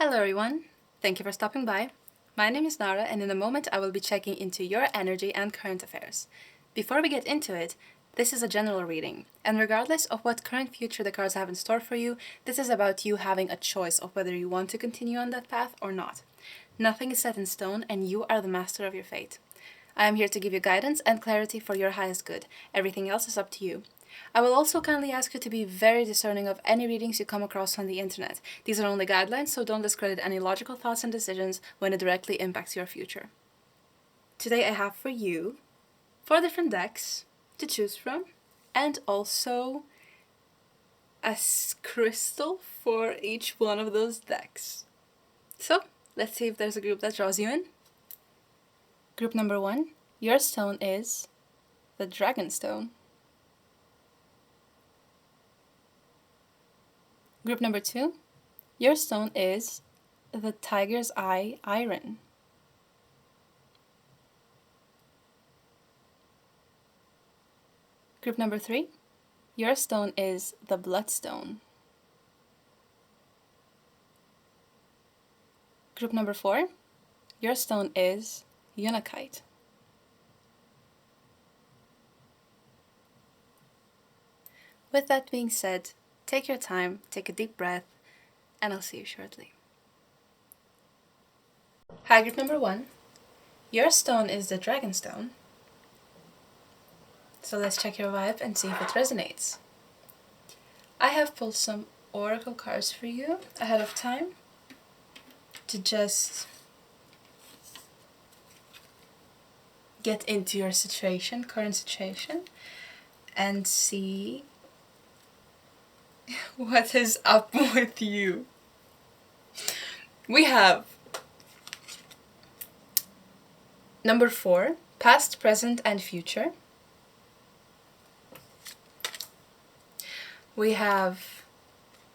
Hello everyone, thank you for stopping by. My name is Nara and in a moment I will be checking into your energy and current affairs. Before we get into it, this is a general reading, and regardless of what current future the cards have in store for you, this is about you having a choice of whether you want to continue on that path or not. Nothing is set in stone and you are the master of your fate. I am here to give you guidance and clarity for your highest good. Everything else is up to you. I will also kindly ask you to be very discerning of any readings you come across on the internet. These are only guidelines, so don't discredit any logical thoughts and decisions when it directly impacts your future. Today I have for you 4 different decks to choose from, and also a crystal for each one of those decks. So, let's see if there's a group that draws you in. Group number 1, your stone is the Dragonstone. Group number 2, your stone is the Tiger's Eye Iron. Group number 3, your stone is the Bloodstone. Group number 4, your stone is Unakite. With that being said, take your time, take a deep breath, and I'll see you shortly. Hi, group number 1. Your stone is the Dragonstone. So let's check your vibe and see if it resonates. I have pulled some oracle cards for you ahead of time to just get into your situation, current situation, and see what is up with you. We have number 4, past, present, and future. We have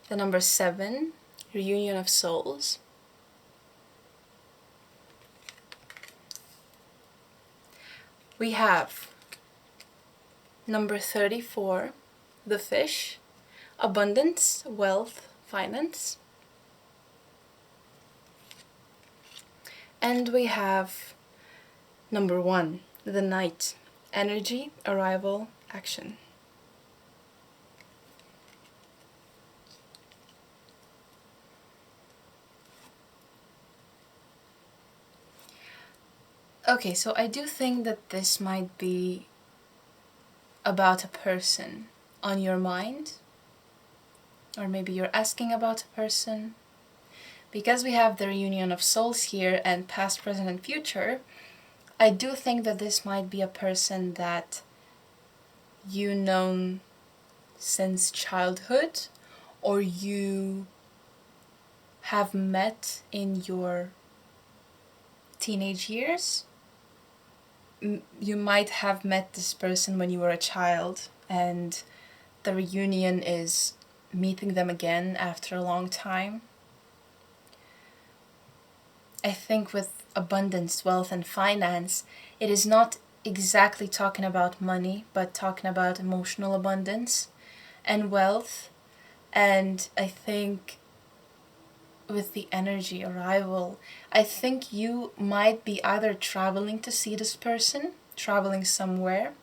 the number 7, reunion of souls. We have number 34, the fish, abundance, wealth, finance. And we have number 1, the knight, energy, arrival, action. Okay, so I do think that this might be about a person on your mind, or maybe you're asking about a person. Because we have the reunion of souls here and past, present, and future, I do think that this might be a person that you know since childhood, or you have met in your teenage years. You might have met this person when you were a child, and the reunion is meeting them again after a long time. I think with abundance, wealth, and finance, it is not exactly talking about money, but talking about emotional abundance and wealth. And I think with the energy arrival, I think you might be either traveling to see this person, traveling somewhere.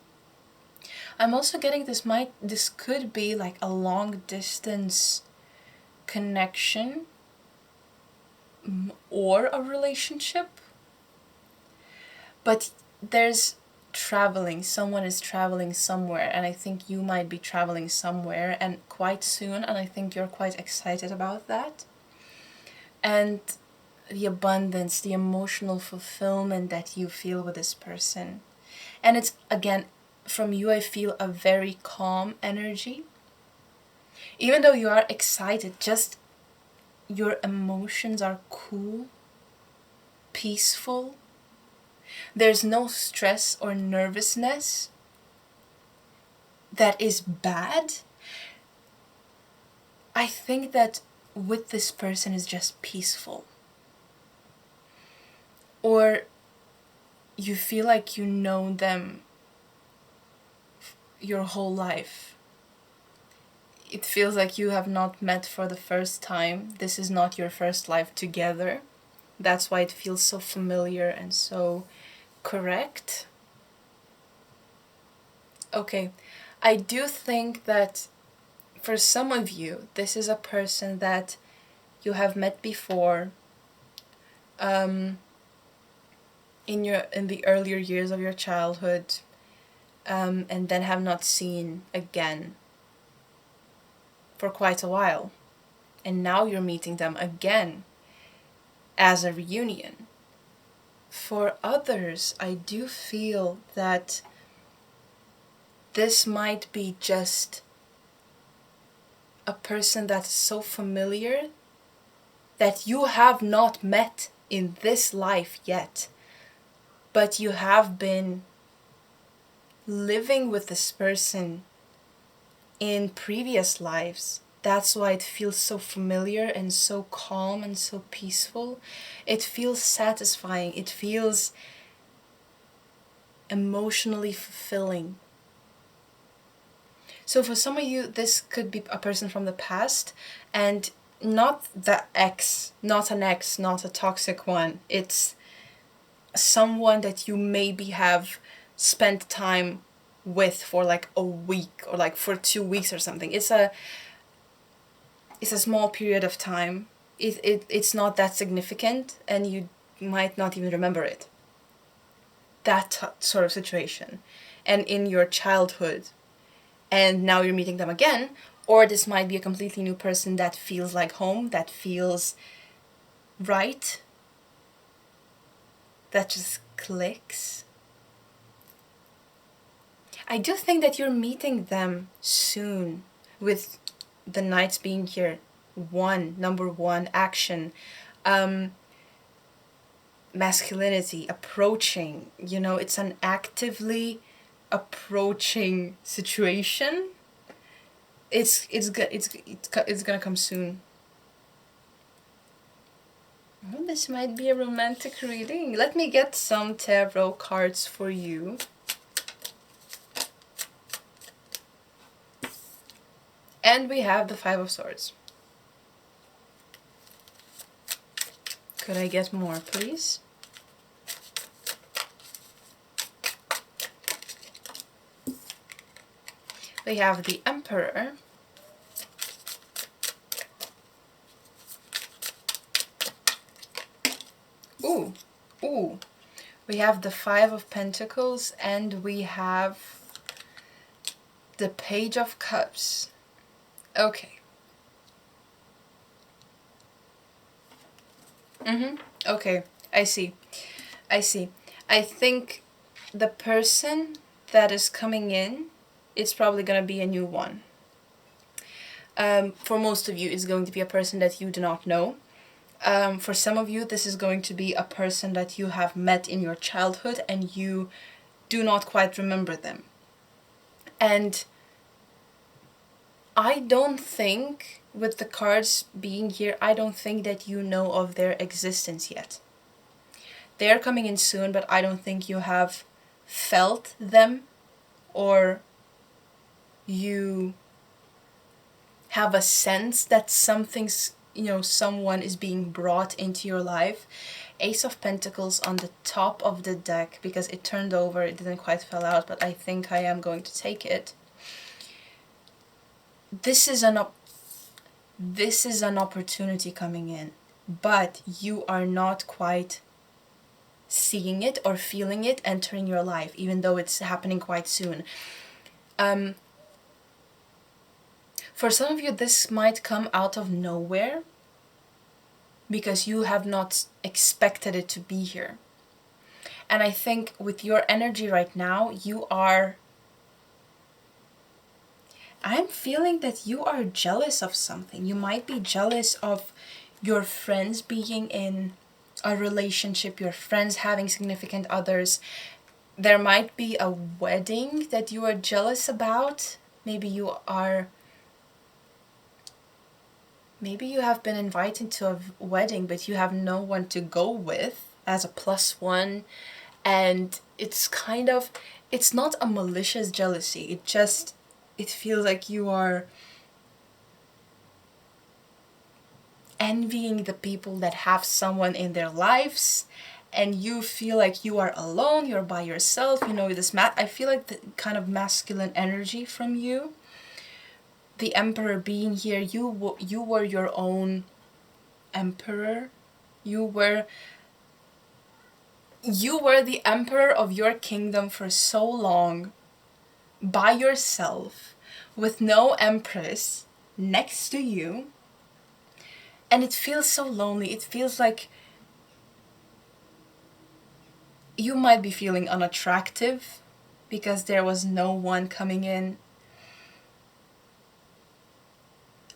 I'm also getting this could be like a long distance connection or a relationship. But there's traveling, someone is traveling somewhere, and I think you might be traveling somewhere and quite soon, and I think you're quite excited about that. And the abundance, the emotional fulfillment that you feel with this person. And it's, again, from you I feel a very calm energy. Even though you are excited, just your emotions are cool, peaceful. There's no stress or nervousness that is bad. I think that with this person is just peaceful. Or you feel like you know them your whole life. it feels like you have not met for the first time. This is not your first life together. That's why it feels so familiar and so correct. Okay, I do think that for some of you, this is a person that you have met before, in the earlier years of your childhood, and then have not seen again for quite a while. And now you're meeting them again as a reunion. For others, I do feel that this might be just a person that's so familiar that you have not met in this life yet, but you have been living with this person in previous lives. That's why it feels so familiar and so calm and so peaceful. It feels satisfying. It feels emotionally fulfilling. So for some of you, this could be a person from the past, and not the ex, not an ex, not a toxic one. It's someone that you maybe have spent time with for like a week or like for 2 weeks or something. It's a small period of time. It's not that significant, and you might not even remember it. That sort of situation. And in your childhood, and now you're meeting them again, or this might be a completely new person that feels like home, that feels right, that just clicks. I do think that you're meeting them soon, with the knights being here. Number one, action, masculinity, approaching, it's an actively approaching situation. It's gonna come soon. Well, this might be a romantic reading. Let me get some tarot cards for you. And we have the Five of Swords. Could I get more, please? We have the Emperor. Ooh. We have the Five of Pentacles, and we have the Page of Cups. Okay. Okay, I see. I think the person that is coming in, it's probably gonna be a new one. For most of you, it's going to be a person that you do not know. For some of you, this is going to be a person that you have met in your childhood and you do not quite remember them. And I don't think, with the cards being here, I don't think that you know of their existence yet. They're coming in soon, but I don't think you have felt them, or you have a sense that something's, someone is being brought into your life. Ace of Pentacles on the top of the deck, because it turned over, it didn't quite fall out, but I think I am going to take it. This is an opportunity coming in, but you are not quite seeing it or feeling it entering your life, even though it's happening quite soon. For some of you, this might come out of nowhere because you have not expected it to be here. And I think with your energy right now, I'm feeling that you are jealous of something. You might be jealous of your friends being in a relationship, your friends having significant others. There might be a wedding that you are jealous about. Maybe you have been invited to a wedding, but you have no one to go with as a +1. And it's not a malicious jealousy. It feels like you are envying the people that have someone in their lives, and you feel like you are alone, you're by yourself, you know, I feel like the kind of masculine energy from you. The Emperor being here, you were your own emperor. You were the emperor of your kingdom for so long, by yourself, with no empress next to you. And it feels so lonely. It feels like you might be feeling unattractive because there was no one coming in.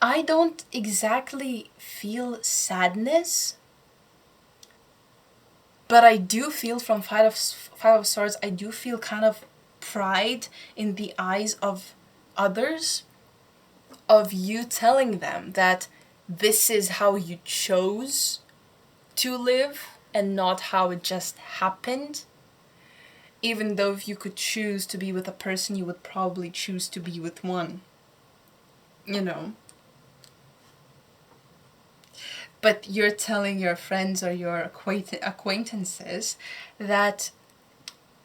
I don't exactly feel sadness, but I do feel from Five of Swords, I do feel kind of pride in the eyes of others, of you telling them that this is how you chose to live and not how it just happened. Even though if you could choose to be with a person, you would probably choose to be with one. You know. But you're telling your friends or your acquaintances that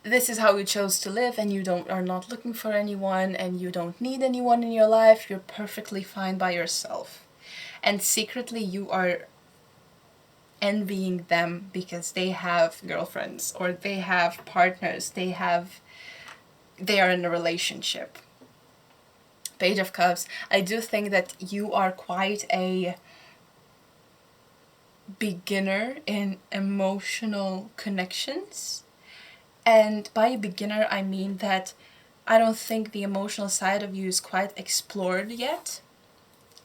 this is how you chose to live, and you are not looking for anyone, and you don't need anyone in your life. You're perfectly fine by yourself. And secretly you are envying them because they have girlfriends or they have partners, they are in a relationship. Page of Cups. I do think that you are quite a beginner in emotional connections. And by beginner, I mean that I don't think the emotional side of you is quite explored yet.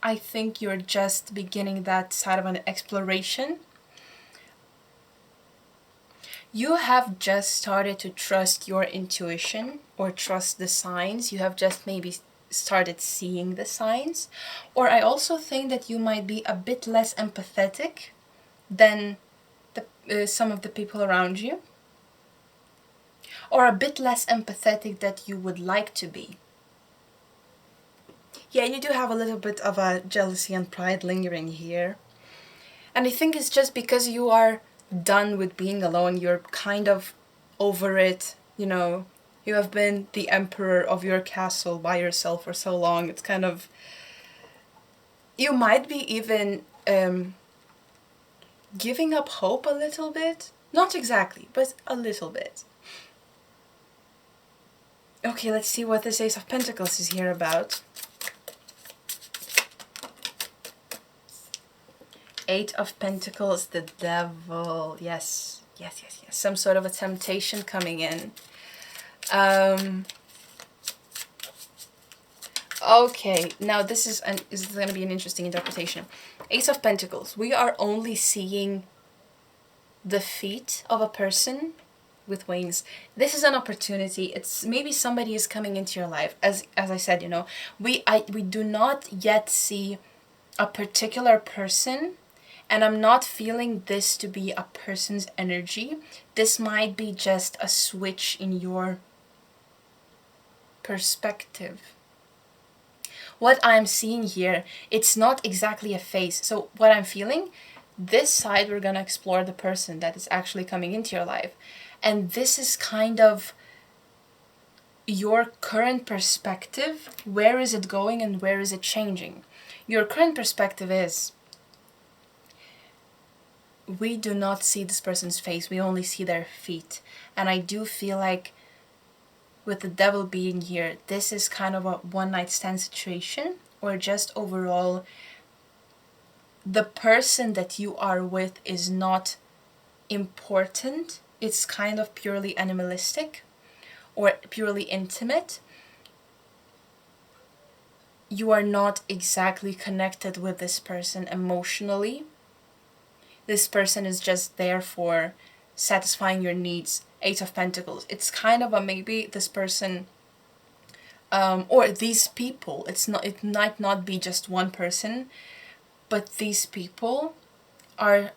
I think you're just beginning that side of an exploration. You have just started to trust your intuition or trust the signs. You have just maybe started seeing the signs. Or I also think that you might be a bit less empathetic than some of the people around you. Or a bit less empathetic that you would like to be. Yeah, you do have a little bit of a jealousy and pride lingering here. And I think it's just because you are done with being alone. You're kind of over it, you know. You have been the emperor of your castle by yourself for so long. It's kind of... You might be even giving up hope a little bit. Not exactly, but a little bit. Okay, let's see what this Ace of Pentacles is here about. Eight of Pentacles, the Devil. Yes. Some sort of a temptation coming in. Okay, now this is going to be an interesting interpretation. Ace of Pentacles. We are only seeing the feet of a person with wings. This is an opportunity. It's maybe somebody is coming into your life. As I said, you know, we do not yet see a particular person, and I'm not feeling this to be a person's energy. This might be just a switch in your perspective. What I'm seeing here, it's not exactly a face. So what I'm feeling, this side we're gonna explore the person that is actually coming into your life. And this is kind of your current perspective. Where is it going and where is it changing? Your current perspective is, we do not see this person's face, we only see their feet. And I do feel like with the Devil being here, this is kind of a one-night stand situation, or just overall, the person that you are with is not important. It's kind of purely animalistic or purely intimate. You are not exactly connected with this person emotionally. This person is just there for satisfying your needs. Eight of Pentacles. It's kind of a maybe this person or these people. It might not be just one person, but these people are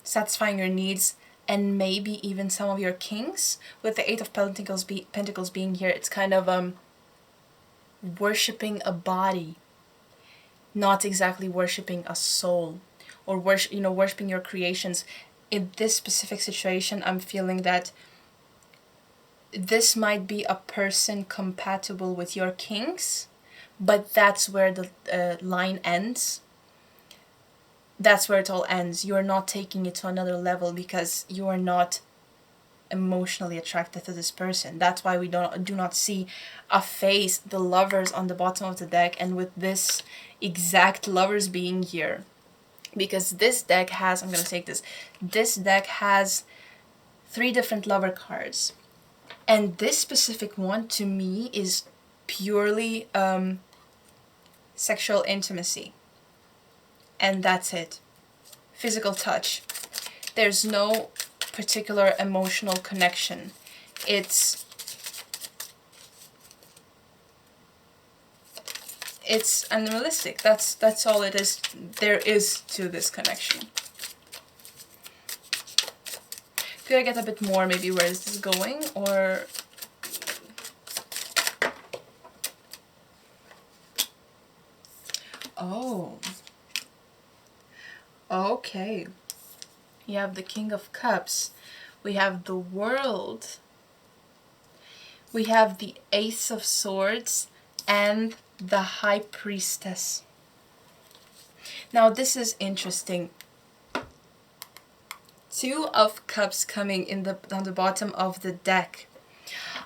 satisfying your needs, and maybe even some of your kings. With the Eight of Pentacles being here, it's kind of worshipping a body. not exactly worshipping a soul or worshiping your creations. In this specific situation, I'm feeling that this might be a person compatible with your kings, but that's where the line ends. That's where it all ends. You're not taking it to another level because you are not emotionally attracted to this person. That's why we do not see a face, the lovers on the bottom of the deck, and with this exact lovers being here. Because this deck has, I'm going to take this deck has 3 different lover cards. And this specific one, to me, is purely sexual intimacy. And that's it. Physical touch. There's no particular emotional connection. It's unrealistic. That's all it is. There is to this connection. Could I get a bit more? Maybe where is this going? Or oh, okay. You have the King of Cups. We have the World. We have the Ace of Swords and the High Priestess. Now this is interesting. 2 of Cups coming on the bottom of the deck.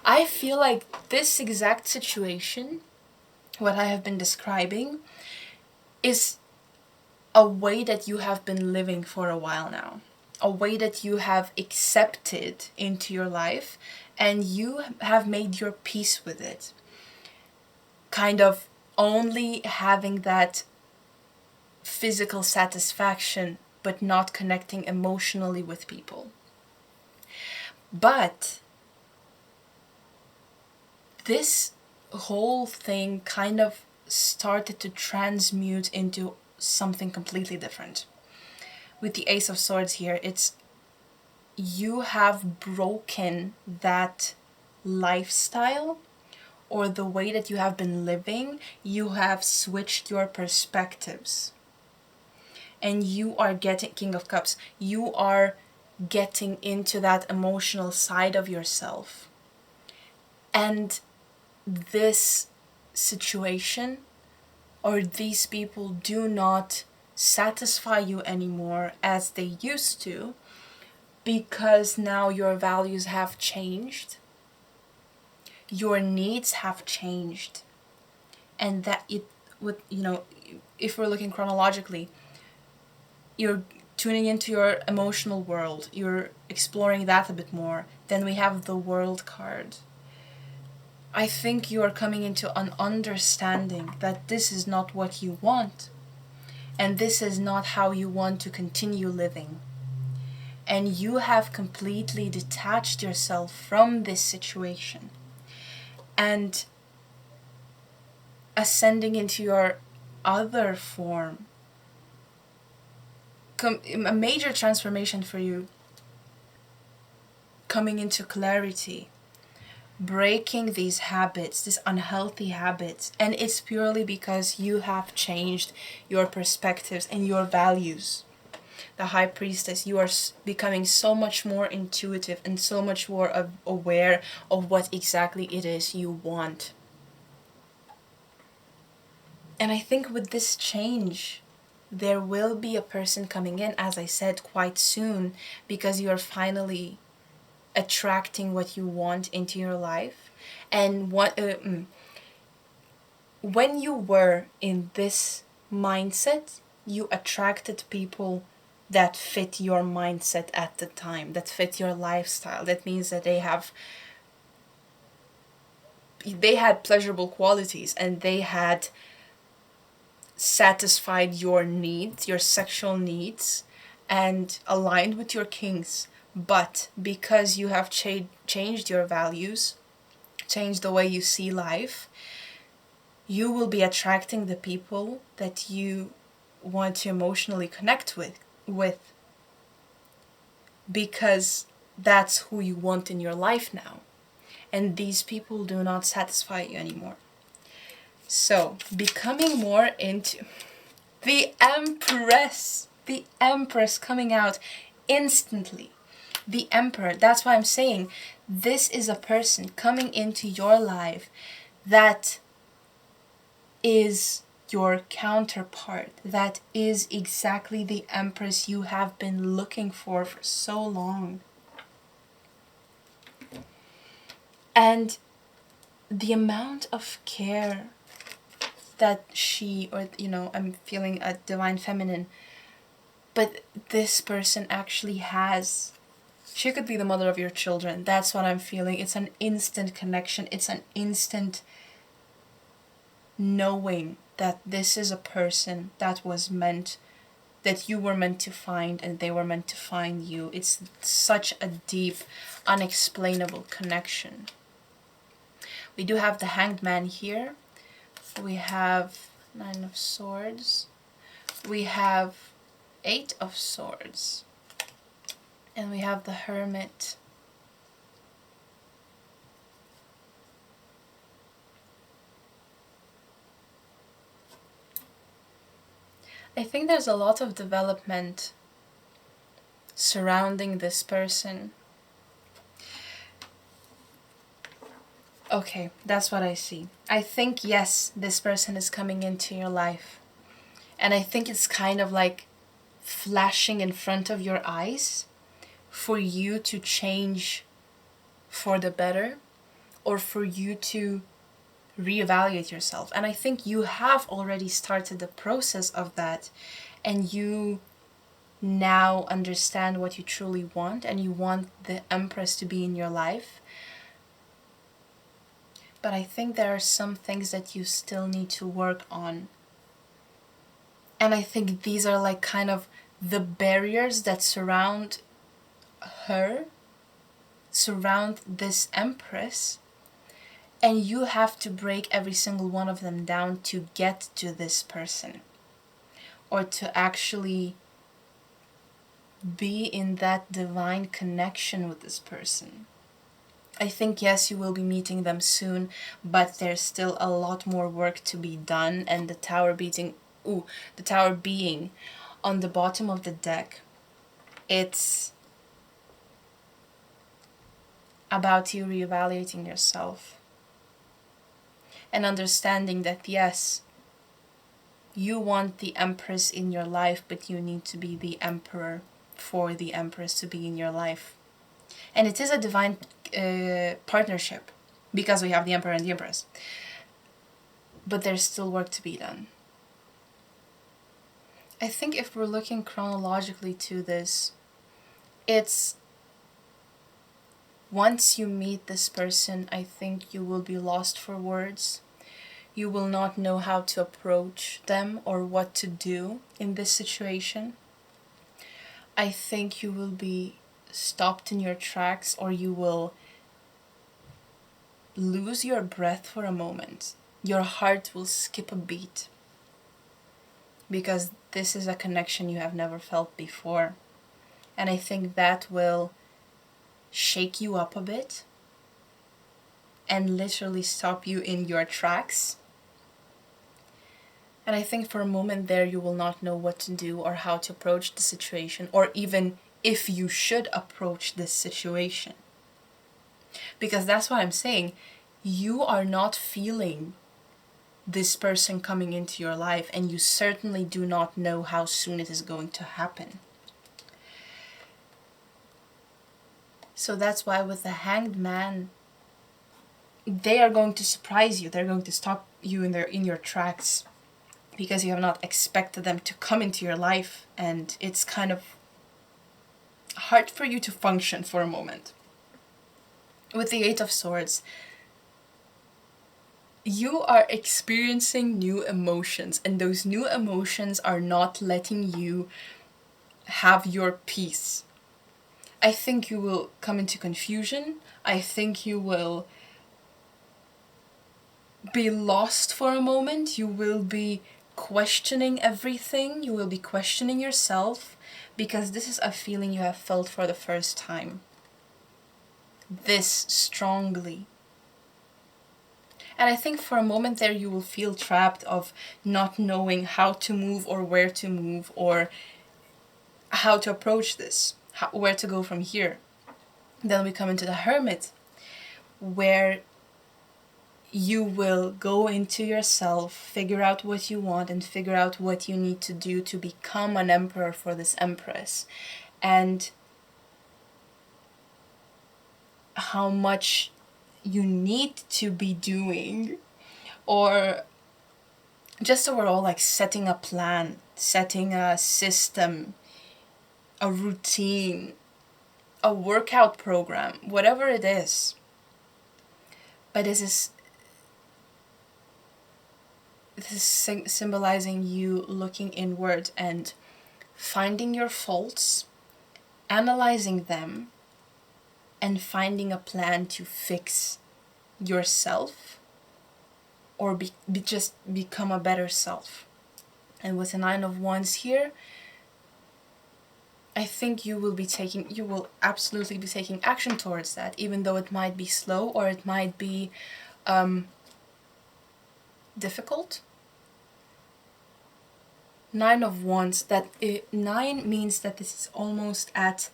I feel like this exact situation, what I have been describing, is a way that you have been living for a while now. A way that you have accepted into your life and you have made your peace with it. Kind of only having that physical satisfaction but not connecting emotionally with people. But this whole thing kind of started to transmute into something completely different. With the Ace of Swords here, it's you have broken that lifestyle or the way that you have been living. You have switched your perspectives. And you are getting, King of Cups, you are getting into that emotional side of yourself. And this situation or these people do not satisfy you anymore as they used to, because now your values have changed. Your needs have changed. And that it would, if we're looking chronologically, you're tuning into your emotional world, you're exploring that a bit more. Then we have the World card. I think you are coming into an understanding that this is not what you want. And this is not how you want to continue living. And you have completely detached yourself from this situation. And ascending into your other form. A major transformation for you. Coming into clarity. Breaking these habits, these unhealthy habits. And it's purely because you have changed your perspectives and your values. The High Priestess, you are becoming so much more intuitive and so much more aware of what exactly it is you want. And I think with this change, there will be a person coming in, as I said, quite soon, because you are finally attracting what you want into your life. And when you were in this mindset, you attracted people that fit your mindset at the time, that fit your lifestyle. That means that they had pleasurable qualities and they had satisfied your needs, your sexual needs, and aligned with your kings. But because you have changed your values, changed the way you see life, you will be attracting the people that you want to emotionally connect with, because that's who you want in your life now. And these people do not satisfy you anymore. So, becoming more into... The Empress! The Empress coming out instantly. The Emperor. That's why I'm saying this is a person coming into your life that is your counterpart. That is exactly the Empress you have been looking for so long. And the amount of care that she, or I'm feeling a divine feminine, but this person actually has. She could be the mother of your children. That's what I'm feeling. It's an instant connection. It's an instant knowing that this is a person that was meant, that you were meant to find and they were meant to find you. It's such a deep, unexplainable connection. We do have the Hanged Man here. We have 9 of Swords. We have 8 of Swords. And we have the Hermit. I think there's a lot of development surrounding this person. Okay, that's what I see. I think, yes, this person is coming into your life. And I think it's kind of like flashing in front of your eyes for you to change for the better, or for you to reevaluate yourself. And I think you have already started the process of that, and you now understand what you truly want, and you want the Empress to be in your life. But I think there are some things that you still need to work on. And I think these are like kind of the barriers that surround her, surround this Empress, and you have to break every single one of them down to get to this person, or to actually be in that divine connection with this person. I think, yes, you will be meeting them soon, but there's still a lot more work to be done. And the Tower being on the bottom of the deck, it's about you reevaluating yourself and understanding that, yes, you want the Empress in your life, but you need to be the Emperor for the Empress to be in your life. And it is a divine partnership, because we have the Emperor and the Empress. But there's still work to be done. I think if we're looking chronologically to this, it's once you meet this person, I think you will be lost for words. You will not know how to approach them or what to do in this situation. I think you will be stopped in your tracks, or you will lose your breath for a moment. Your heart will skip a beat, because this is a connection you have never felt before. And I think that will shake you up a bit and literally stop you in your tracks. And I think for a moment there you will not know what to do or how to approach the situation, or even if you should approach this situation. Because that's what I'm saying. You are not feeling this person coming into your life, and you certainly do not know how soon it is going to happen. So that's why with the Hanged Man, they are going to surprise you. They're going to stop you in your tracks, because you have not expected them to come into your life, and it's kind of hard for you to function for a moment. With the 8 of Swords, you are experiencing new emotions, and those new emotions are not letting you have your peace. I think you will come into confusion. I think you will be lost for a moment. You will be questioning everything. You will be questioning yourself, because this is a feeling you have felt for the first time. This strongly. And I think for a moment there you will feel trapped of not knowing how to move or where to move or how to approach this, where to go from here. Then we come into the Hermit, where you will go into yourself, figure out what you want, and figure out what you need to do to become an emperor for this empress. And how much you need to be doing, or just overall like setting a plan, setting a system, a routine, a workout program, whatever it is. But this is symbolizing you looking inward and finding your faults, analyzing them, and finding a plan to fix yourself or just become a better self. And with the Nine of Wands here, I think you will absolutely be taking action towards that, even though it might be slow or it might be difficult. Nine of Wands, nine means that this is almost at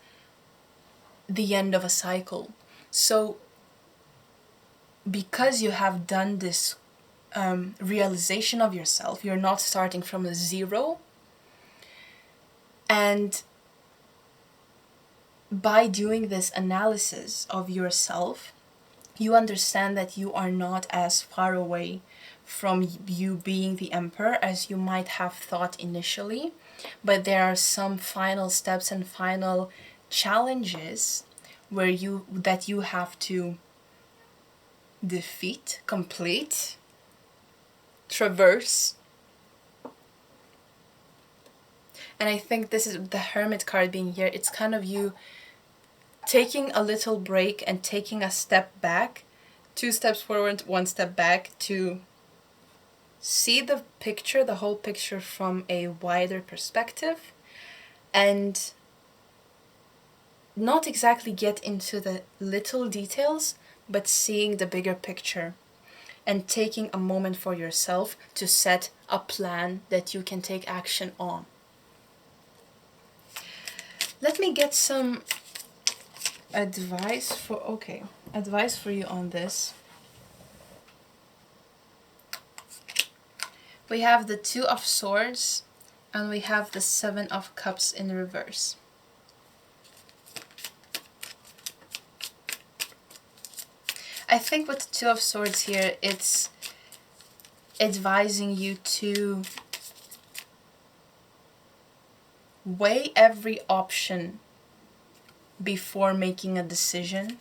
the end of a cycle. So because you have done this realization of yourself, you're not starting from a zero, and by doing this analysis of yourself, you understand that you are not as far away from you being the emperor as you might have thought initially, but there are some final steps and final challenges that you have to defeat, complete, traverse. And I think this is the Hermit card being here. It's kind of you taking a little break and taking a step back, 2 steps forward, 1 step back, to see the picture, the whole picture from a wider perspective, and not exactly get into the little details, but seeing the bigger picture and taking a moment for yourself to set a plan that you can take action on. Let me get some advice for you on this. We have the Two of Swords and we have the Seven of Cups in reverse. I think with the Two of Swords here, it's advising you to weigh every option before making a decision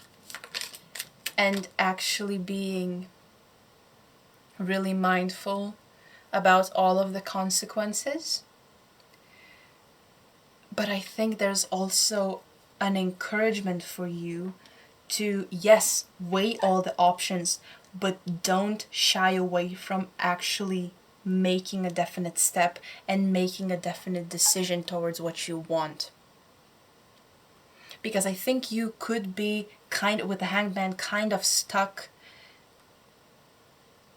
and actually being really mindful about all of the consequences. But I think there's also an encouragement for you to, yes, weigh all the options, but don't shy away from actually making a definite step and making a definite decision towards what you want. Because I think you could be with the Hangman kind of stuck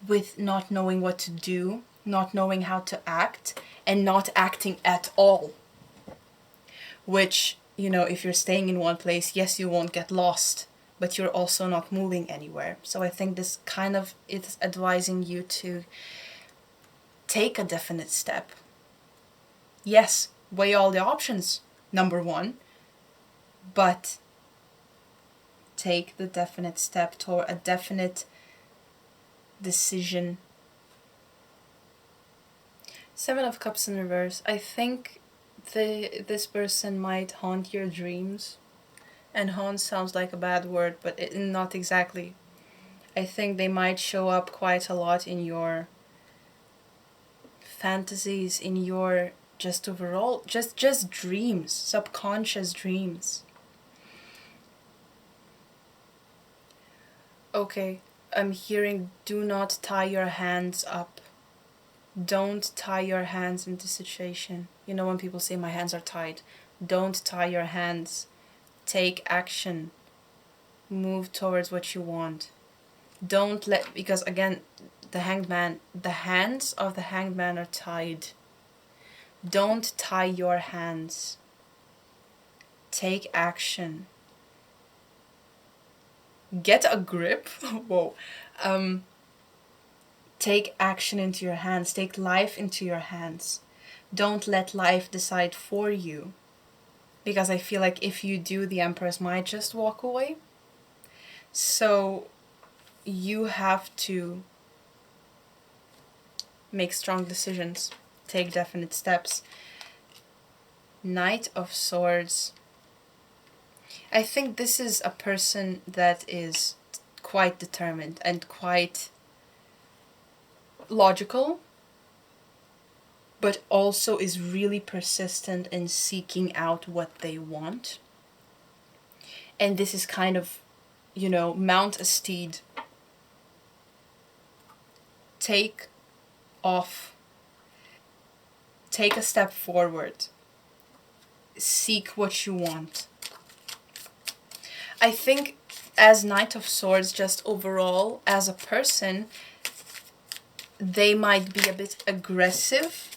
with not knowing what to do, not knowing how to act, and not acting at all. Which, if you're staying in one place, yes, you won't get lost, but you're also not moving anywhere. So I think this kind of is advising you to take a definite step. Yes, weigh all the options, number one, but take the definite step toward a definite decision. Seven of Cups in reverse. I think this person might haunt your dreams. And haunt sounds like a bad word, but not exactly. I think they might show up quite a lot in your fantasies, in your just overall, just dreams, subconscious dreams. Okay, I'm hearing do not tie your hands up. Don't tie your hands into situation. When people say my hands are tied, don't tie your hands. Take action. Move towards what you want. Don't let, because again, the hands of the hanged man are tied. Don't tie your hands. Take action. Get a grip. Whoa. Take action into your hands. Take life into your hands. Don't let life decide for you. Because I feel like if you do, the Empress might just walk away. So you have to make strong decisions. Take definite steps. Knight of Swords. I think this is a person that is quite determined and quite logical, but also is really persistent in seeking out what they want. And this is kind of, you know, mount a steed. Take off. Take a step forward. Seek what you want. I think as Knight of Swords, just overall, as a person, they might be a bit aggressive.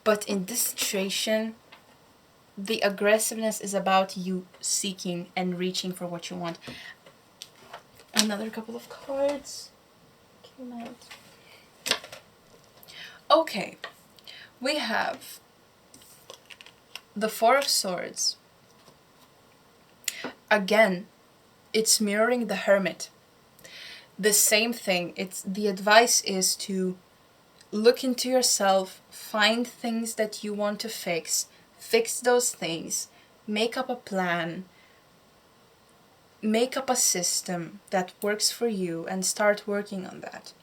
But in this situation, the aggressiveness is about you seeking and reaching for what you want. Another couple of cards came out. Okay, we have the Four of Swords. Again, it's mirroring the Hermit. The same thing. The advice is to look into yourself, find things that you want to fix those things, make up a plan, make up a system that works for you, and start working on that.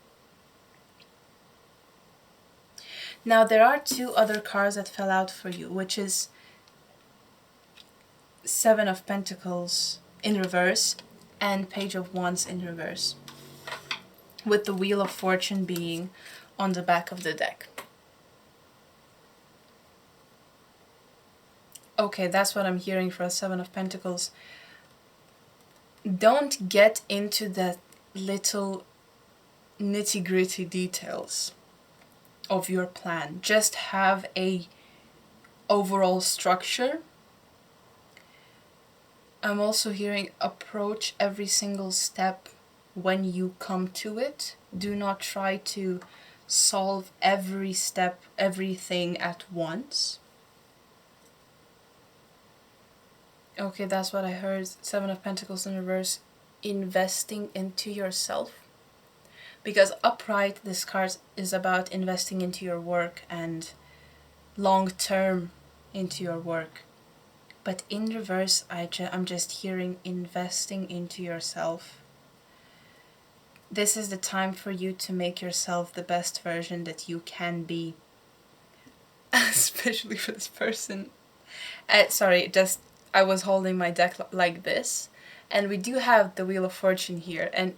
Now there are two other cards that fell out for you, which is Seven of Pentacles in reverse and Page of Wands in reverse, with the Wheel of Fortune being on the back of the deck. Okay, that's what I'm hearing for a Seven of Pentacles. Don't get into the little nitty-gritty details of your plan. Just have a overall structure. I'm also hearing approach every single step when you come to it. Do not try to solve every step, everything at once. Okay, that's what I heard. Seven of Pentacles in reverse. Investing into yourself. Because upright, this card is about investing into your work and long term into your work. But in reverse, I'm just hearing investing into yourself. This is the time for you to make yourself the best version that you can be. Especially for this person. Sorry, I was holding my deck like this. And we do have the Wheel of Fortune here. And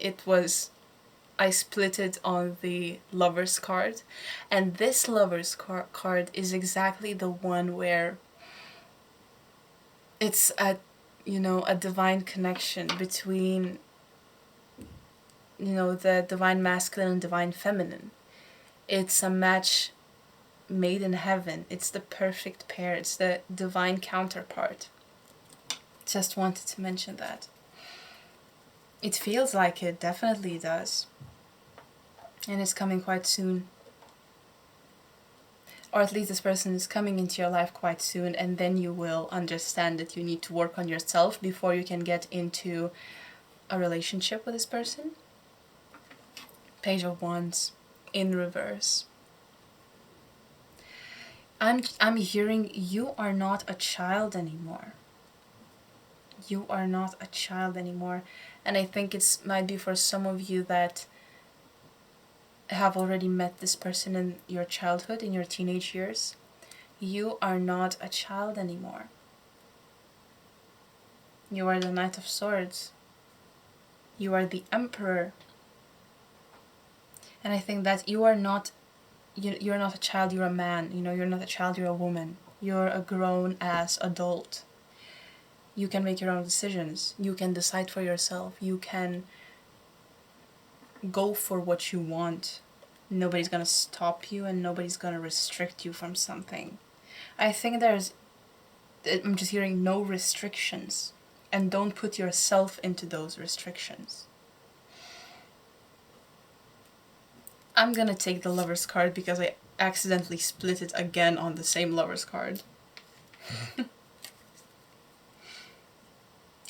I split it on the Lover's card. And this Lover's card is exactly the one where it's a divine connection between, the divine masculine and divine feminine. It's a match made in heaven. It's the perfect pair. It's the divine counterpart. Just wanted to mention that. It feels like it, definitely does. And it's coming quite soon. Or at least this person is coming into your life quite soon, and then you will understand that you need to work on yourself before you can get into a relationship with this person. Page of Wands in reverse. I'm hearing you are not a child anymore. You are not a child anymore. And I think it might be for some of you that have already met this person in your childhood, in your teenage years. You are not a child anymore. You are the Knight of Swords. You are the Emperor. And I think that you're not a child, you're a man. You're not a child, you're a woman. You're a grown-ass adult. You can make your own decisions. You can decide for yourself. You can go for what you want. Nobody's gonna stop you and nobody's gonna restrict you from something. I think I'm just hearing no restrictions, and don't put yourself into those restrictions. I'm gonna take the Lover's card because I accidentally split it again on the same Lover's card.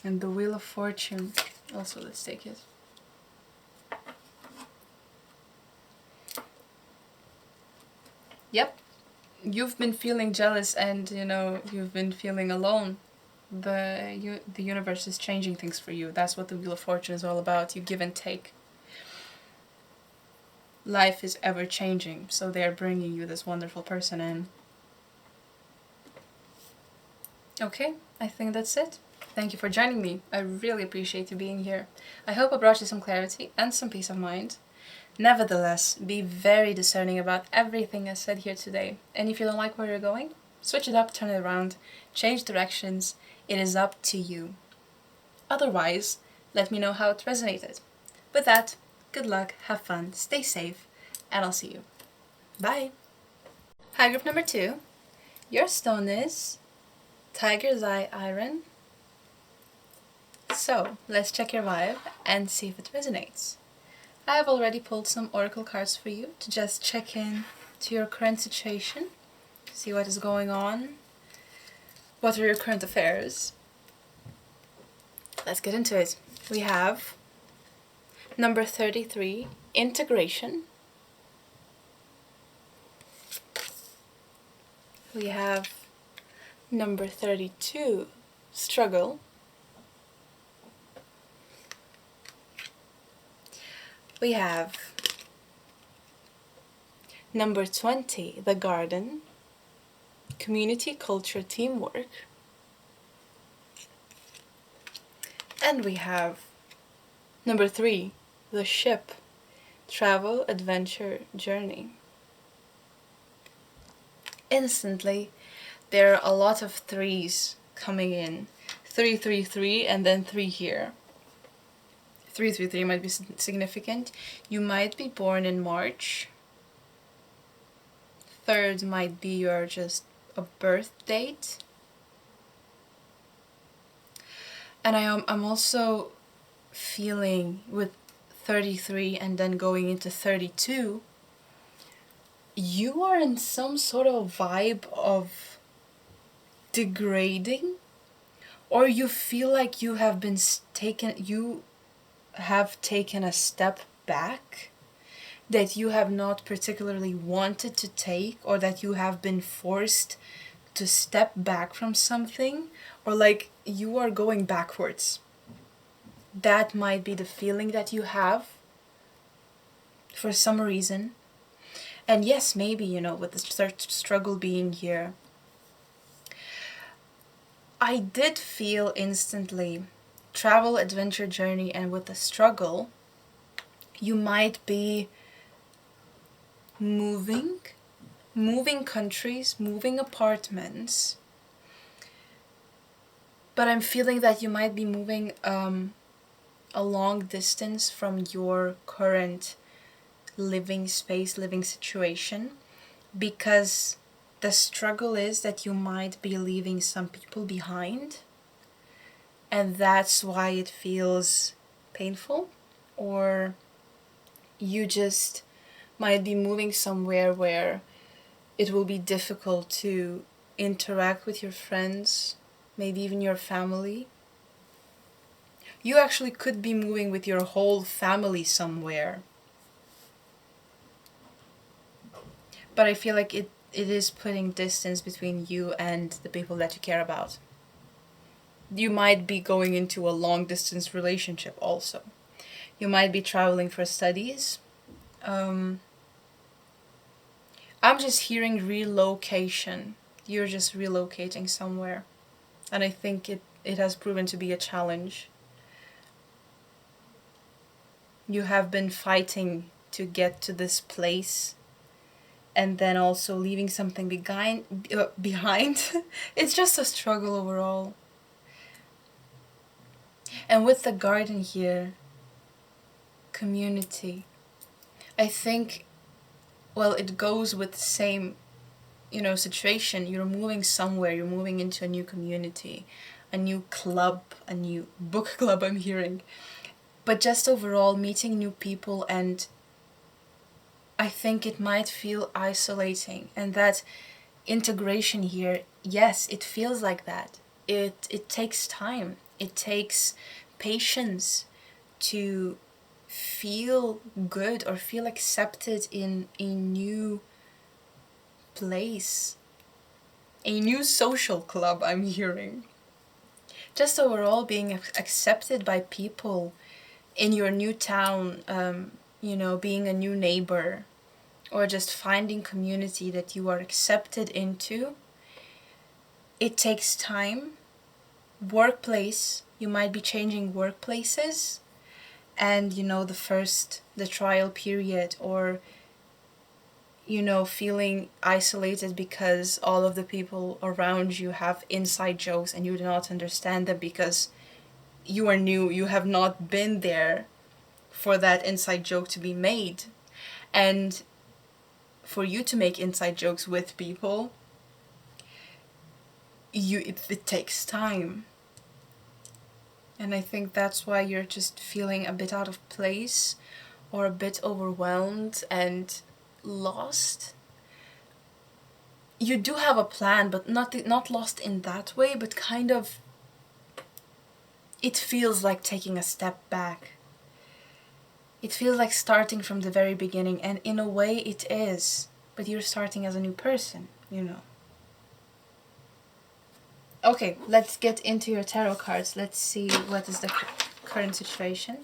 And the Wheel of Fortune. Also, let's take it. Yep. You've been feeling jealous and, you know, you've been feeling alone. The universe is changing things for you. That's what the Wheel of Fortune is all about. You give and take. Life is ever changing, so they're bringing you this wonderful person in. Okay, I think that's it. Thank you for joining me. I really appreciate you being here. I hope I brought you some clarity and some peace of mind. Nevertheless, be very discerning about everything I said here today. And if you don't like where you're going, switch it up, turn it around, change directions. It is up to you. Otherwise, let me know how it resonated. With that, good luck, have fun, stay safe, and I'll see you. Bye! Hi, group number 2. Your stone is Tiger's Eye Iron. So, let's check your vibe and see if it resonates. I have already pulled some oracle cards for you to just check in to your current situation, see what is going on, what are your current affairs. Let's get into it. We have number 33, Integration. We have number 32, Struggle. We have number 20, The Garden, Community, Culture, Teamwork. And we have number 3, The Ship, Travel, Adventure, Journey. Instantly, there are a lot of 3s coming in. 3, 3, 3, and then 3 here. 3, 3, 3 might be significant. You might be born in March. 3rd might be your just a birth date. And I'm also feeling with 33 and then going into 32, you are in some sort of vibe of degrading, or you feel like you have been taken a step back that you have not particularly wanted to take, or that you have been forced to step back from something, or like you are going backwards. That might be the feeling that you have for some reason. And yes, maybe, you know, with the struggle being here, I did feel instantly travel, adventure, journey, and with the struggle, you might be moving countries, moving apartments, but I'm feeling that you might be moving a long distance from your current living space, living situation, because the struggle is that you might be leaving some people behind, and that's why it feels painful, or you just might be moving somewhere where it will be difficult to interact with your friends, maybe even your family. You actually could be moving with your whole family somewhere. But I feel like it is putting distance between you and the people that you care about. You might be going into a long distance relationship also. You might be traveling for studies. I'm just hearing relocation. You're just relocating somewhere. And I think it has proven to be a challenge. You have been fighting to get to this place, and then also leaving something behind. It's just a struggle overall. And with the garden here, community. I think, well, it goes with the same, situation. You're moving somewhere, you're moving into a new community, a new club, a new book club, I'm hearing. But just overall, meeting new people, and I think it might feel isolating. And that integration here, yes, it feels like that. It takes time. It takes patience to feel good or feel accepted in a new place, a new social club, I'm hearing. Just overall being accepted by people in your new town, being a new neighbor, or just finding community that you are accepted into. It takes time. Workplace, you might be changing workplaces, and the trial period, or feeling isolated because all of the people around you have inside jokes and you do not understand them because you are new, you have not been there for that inside joke to be made. And for you to make inside jokes with people, it takes time. And I think that's why you're just feeling a bit out of place, or a bit overwhelmed and lost. You do have a plan, but not lost in that way, but kind of, it feels like taking a step back. It feels like starting from the very beginning, and in a way it is, but you're starting as a new person, Okay, let's get into your tarot cards. Let's see what is the current situation.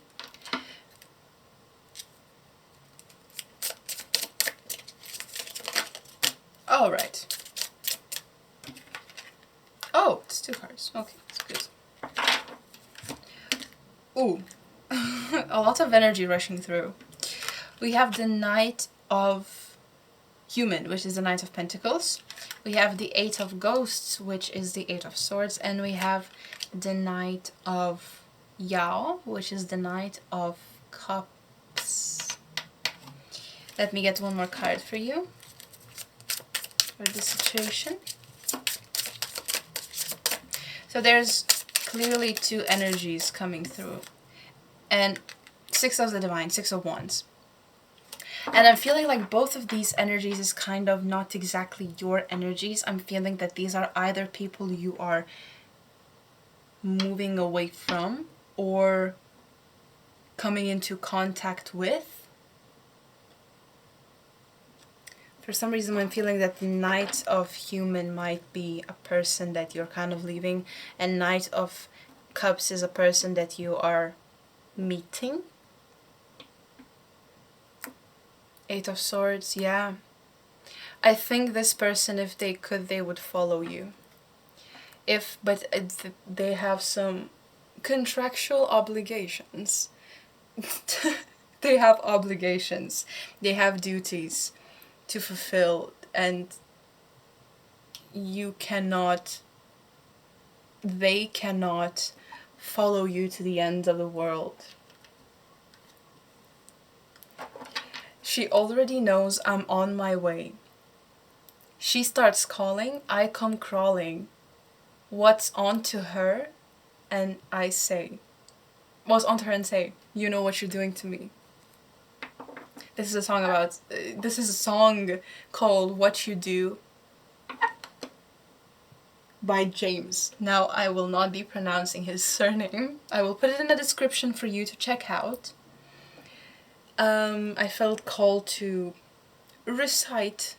All right. Oh, it's 2 cards. Okay, that's good. Ooh, a lot of energy rushing through. We have the Knight of Human, which is the Knight of Pentacles. We have the 8 of Ghosts, which is the 8 of Swords. And we have the Knight of Yao, which is the Knight of Cups. Let me get one more card for you for the situation. So there's clearly 2 energies coming through. And 6 of the Divine, 6 of Wands. And I'm feeling like both of these energies is kind of not exactly your energies. I'm feeling that these are either people you are moving away from or coming into contact with. For some reason I'm feeling that the Knight of Human might be a person that you're kind of leaving, and Knight of Cups is a person that you are meeting. 8 of Swords, yeah. I think this person, if they could, they would follow you. But they have some contractual obligations. They have obligations. They have duties to fulfill, and they cannot follow you to the end of the world. She already knows I'm on my way. She starts calling, I come crawling. What's onto her? And I say, what's onto her and say, you know what you're doing to me. This is a song called What You Do by James. Now, I will not be pronouncing his surname. I will put it in the description for you to check out. I felt called to recite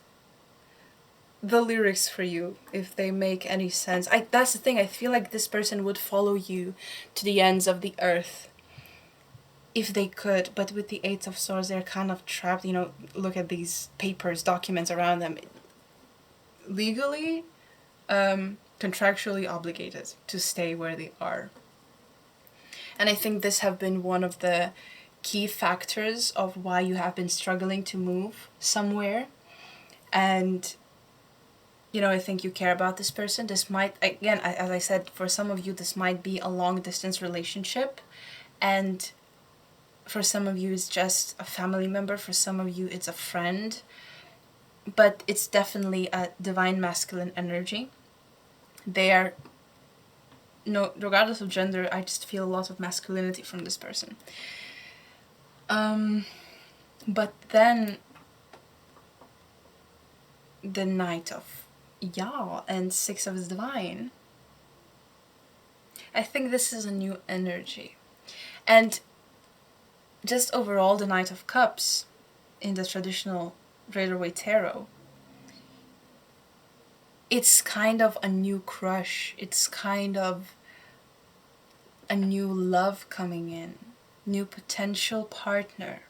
the lyrics for you, if they make any sense. That's the thing, I feel like this person would follow you to the ends of the earth if they could, but with the 8 of Swords they're kind of trapped. Look at these papers, documents around them. Legally, contractually obligated to stay where they are. And I think this have been one of the key factors of why you have been struggling to move somewhere. And I think you care about this person. This might, again, as I said, for some of you this might be a long distance relationship, and For some of you, it's just a family member. For some of you, it's a friend. But it's definitely a divine masculine energy. They are, no, regardless of gender, I just feel a lot of masculinity from this person. But then the Knight of Ya and Six of Divine, I think this is a new energy. And just overall, the Knight of Cups in the traditional Rider-Waite Tarot, it's kind of a new crush. It's kind of a new love coming in, new potential partner,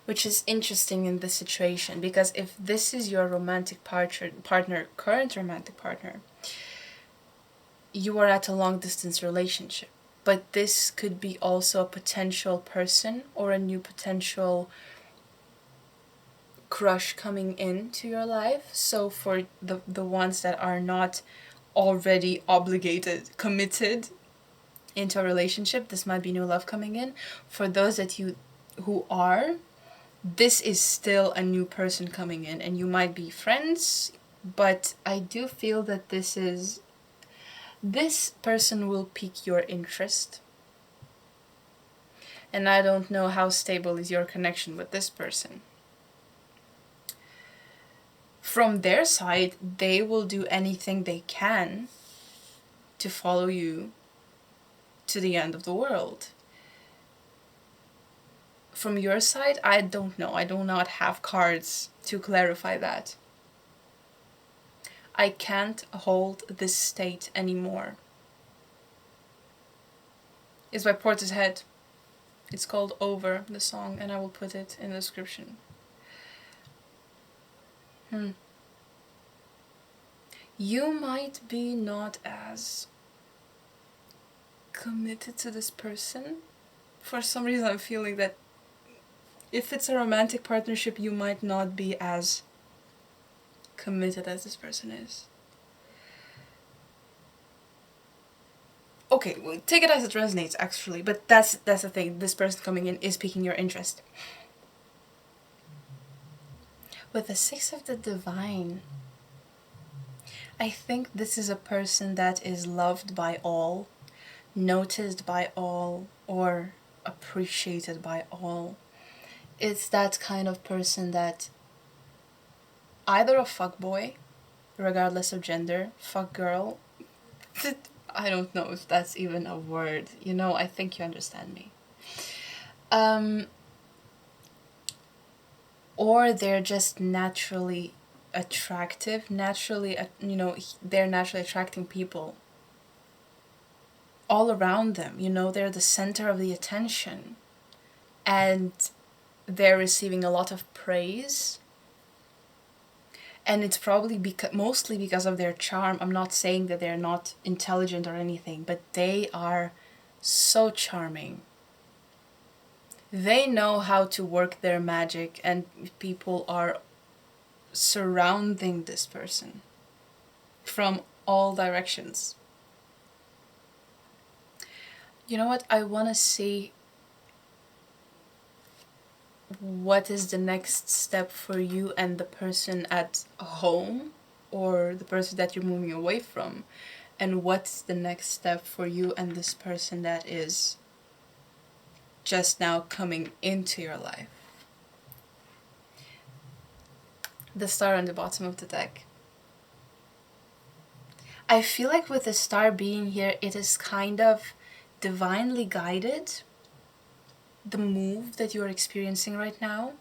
which is interesting in this situation, because if this is your romantic partner, current romantic partner, you are at a long distance relationship. But this could be also a potential person or a new potential crush coming into your life. So for the ones that are not already obligated, committed into a relationship, this might be new love coming in. For those that you who are, this is still a new person coming in, and you might be friends, but I do feel that this person will pique your interest. And I don't know how stable is your connection with this person. From their side, they will do anything they can to follow you to the end of the world. From your side, I don't know. I do not have cards to clarify that. I can't hold this state anymore. It's by Portishead. It's called Over, the song, and I will put it in the description. You might be not as committed to this person. For some reason, I'm feeling that if it's a romantic partnership, you might not be as committed as this person is. Okay, well, take it as it resonates, actually, but that's the thing. This person coming in is piquing your interest. With the Six of the Divine, I think this is a person that is loved by all, noticed by all, or appreciated by all. It's that kind of person that either a fuckboy, regardless of gender, fuck girl, I don't know if that's even a word, you know, I think you understand me. Or they're just naturally attractive, they're naturally attracting people all around them, you know, they're the center of the attention, and they're receiving a lot of praise. And it's probably mostly because of their charm. I'm not saying that they're not intelligent or anything, but they are so charming. They know how to work their magic, and people are surrounding this person from all directions. You know what? I want to see what is the next step for you and the person at home, or the person that you're moving away from, and what's the next step for you and this person that is just now coming into your life. The star on the bottom of the deck. I feel like with the star being here, it is kind of divinely guided, the move that you're experiencing right now,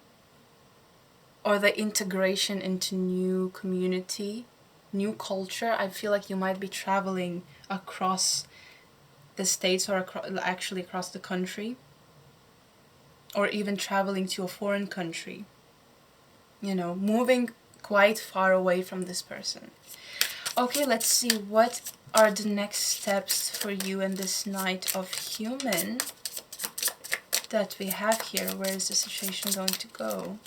or the integration into new community, new culture. I feel like you might be traveling across the states, or actually across the country, or even traveling to a foreign country, you know, moving quite far away from this person. Okay, let's see what are the next steps for you and this Knight of Human that we have here. Where is the situation going to go?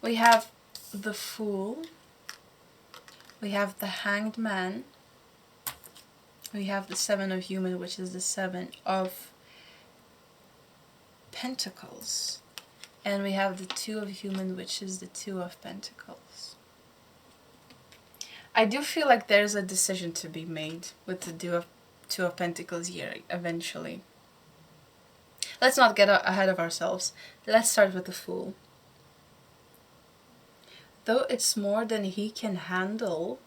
We have the Fool, We have the Hanged Man. We have the Seven of Human, which is the Seven of Pentacles. And we have the Two of Human, which is the Two of Pentacles. I do feel like there's a decision to be made with the Two of Pentacles here eventually. Let's not get ahead of ourselves. Let's start with the Fool. Though it's more than he can handle,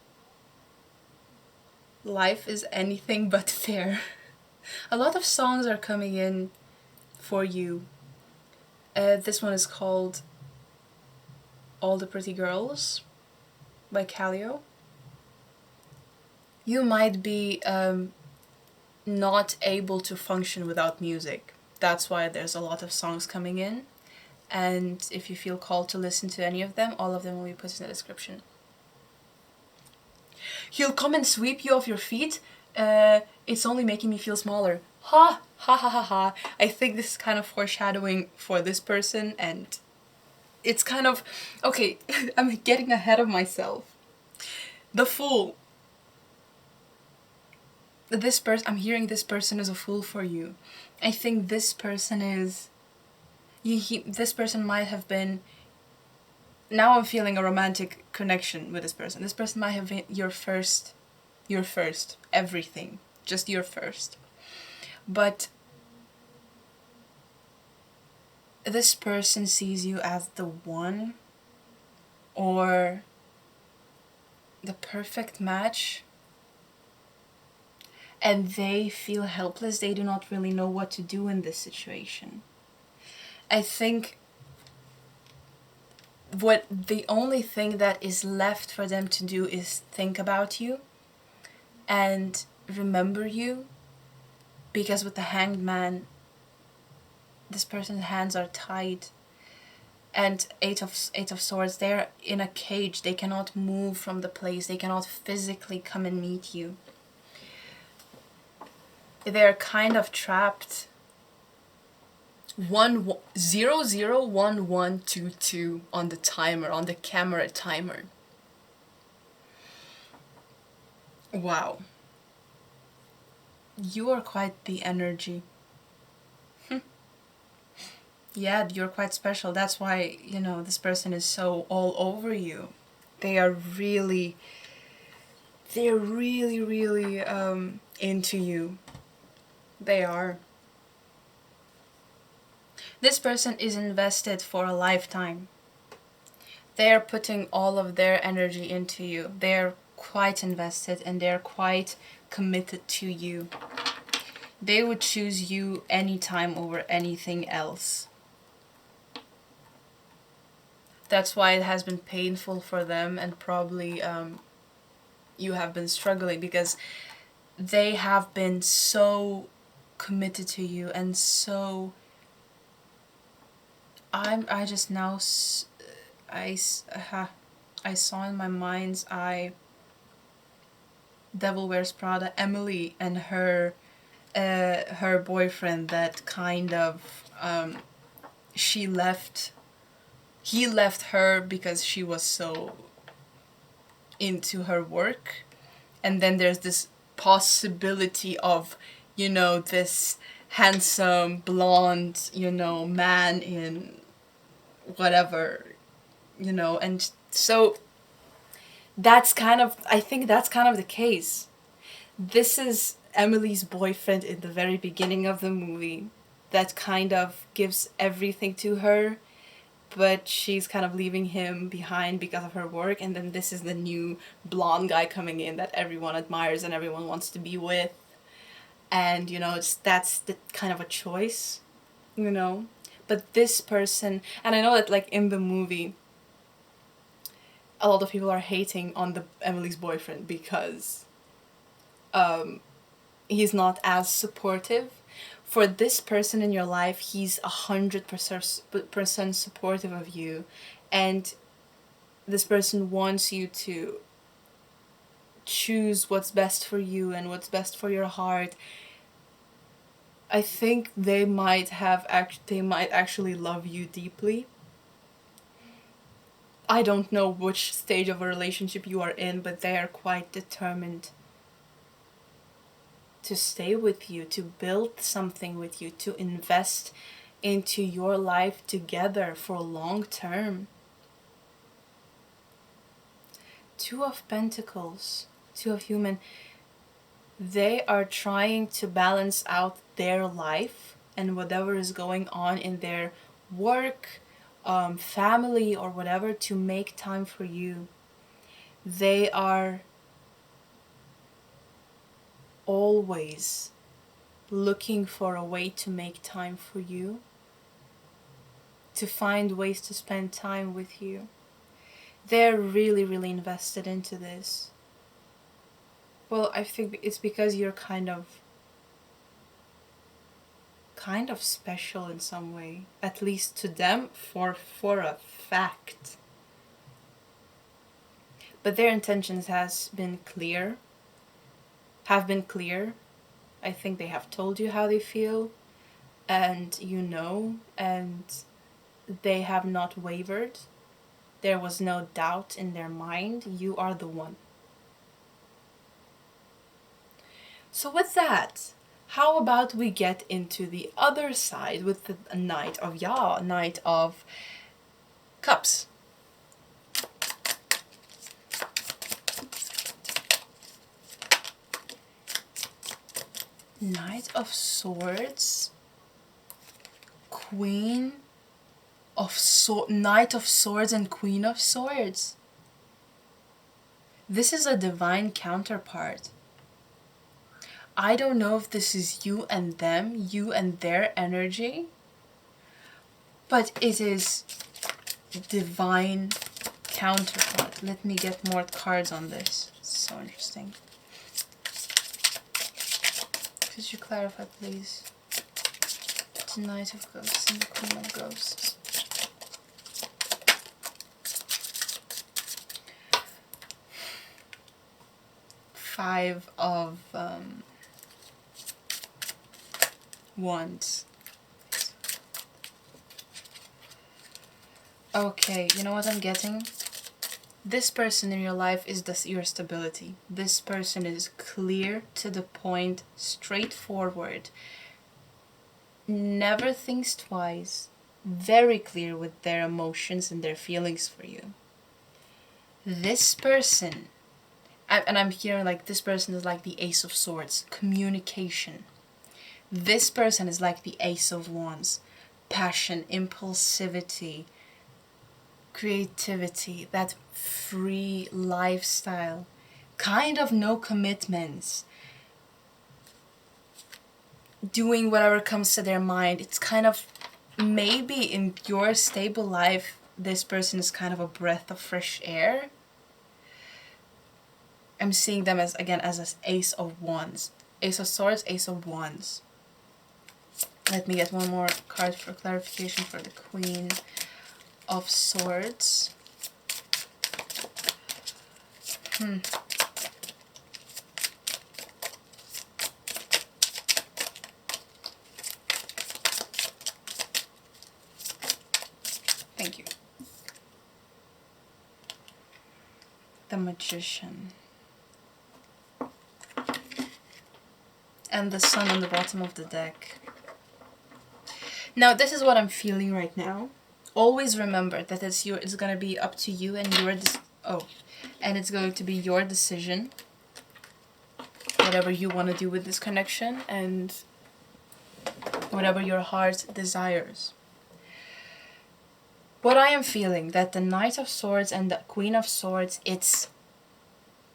life is anything but fair. A lot of songs are coming in for you. This one is called All the Pretty Girls by KALEO. You might be not able to function without music. That's why there's a lot of songs coming in. And if you feel called to listen to any of them, all of them will be put in the description. He'll come and sweep you off your feet. It's only making me feel smaller. Ha! Ha ha ha ha. I think this is kind of foreshadowing for this person, and it's kind of... Okay, I'm getting ahead of myself. The Fool. This person, I'm hearing this person is a fool for you. I think this person is... this person might have been... Now I'm feeling a romantic connection with this person. This person might have been your first everything. Just your first. But this person sees you as the one, or the perfect match, and they feel helpless. They do not really know what to do in this situation. I think what the only thing that is left for them to do is think about you and remember you, because with the Hanged Man, this person's hands are tied, and Eight of Swords, they're in a cage. They cannot move from the place. They cannot physically come and meet you. They're kind of trapped. 001122 on the timer, on the camera timer. Wow. You are quite the energy. Yeah, you're quite special. That's why, you know, this person is so all over you. They're really into you. They are. This person is invested for a lifetime. They're putting all of their energy into you. They're quite invested and they're quite committed to you. They would choose you anytime over anything else. That's why it has been painful for them, and probably you have been struggling, because they have been so committed to you, and so... I just now... I saw in my mind's eye Devil Wears Prada, Emily, and her boyfriend that kind of... he left her because she was so into her work. And then there's this possibility of, you know, this handsome, blonde, you know, man in whatever, you know. And so that's kind of, I think that's kind of the case. This is Emily's boyfriend in the very beginning of the movie that kind of gives everything to her, but she's kind of leaving him behind because of her work. And then this is the new blonde guy coming in that everyone admires and everyone wants to be with. And, you know, that's the kind of a choice, you know. But this person, and I know that, like, in the movie, a lot of people are hating on Emily's boyfriend because he's not as supportive. For this person in your life, he's 100% supportive of you, and this person wants you to choose what's best for you and what's best for your heart. I think they might actually love you deeply. I don't know which stage of a relationship you are in, but they are quite determined to stay with you, to build something with you, to invest into your life together for long term. Two of Pentacles, Two of Human. They are trying to balance out their life and whatever is going on in their work, family, or whatever, to make time for you. They are always looking for a way to make time for you, to find ways to spend time with you. They're really, really invested into this. Well, I think it's because you're kind of special in some way, at least to them, for a fact. But their intentions have been clear. I think they have told you how they feel, and and they have not wavered. There was no doubt in their mind. You are the one. So with that, how about we get into the other side with the Knight of Cups. Knight of Swords, Queen of Knight of Swords and Queen of Swords. This is a divine counterpart. I don't know if this is you and them, you and their energy, but it is divine counterpart. Let me get more cards on this. It's so interesting. Could you clarify, please? The Knight of Ghosts and the Queen of Ghosts. Five of Wands. Okay, you know what I'm getting? This person in your life is your stability. This person is clear, to the point, straightforward, never thinks twice, very clear with their emotions and their feelings for you. This person, and I'm hearing like this person is like the Ace of Swords, communication. This person is like the Ace of Wands, passion, impulsivity, creativity, that free lifestyle, kind of no commitments, doing whatever comes to their mind. It's kind of, maybe in your stable life, this person is kind of a breath of fresh air. I'm seeing them as, again, as an Ace of Wands. Ace of Swords, Ace of Wands. Let me get one more card for clarification for the Queen of Swords. Thank you. The Magician. And the Sun on the bottom of the deck. Now, this is what I'm feeling right now. Always remember that it's going to be up to you and and it's going to be your decision, whatever you want to do with this connection and whatever your heart desires. What I am feeling, that the Knight of Swords and the Queen of Swords, it's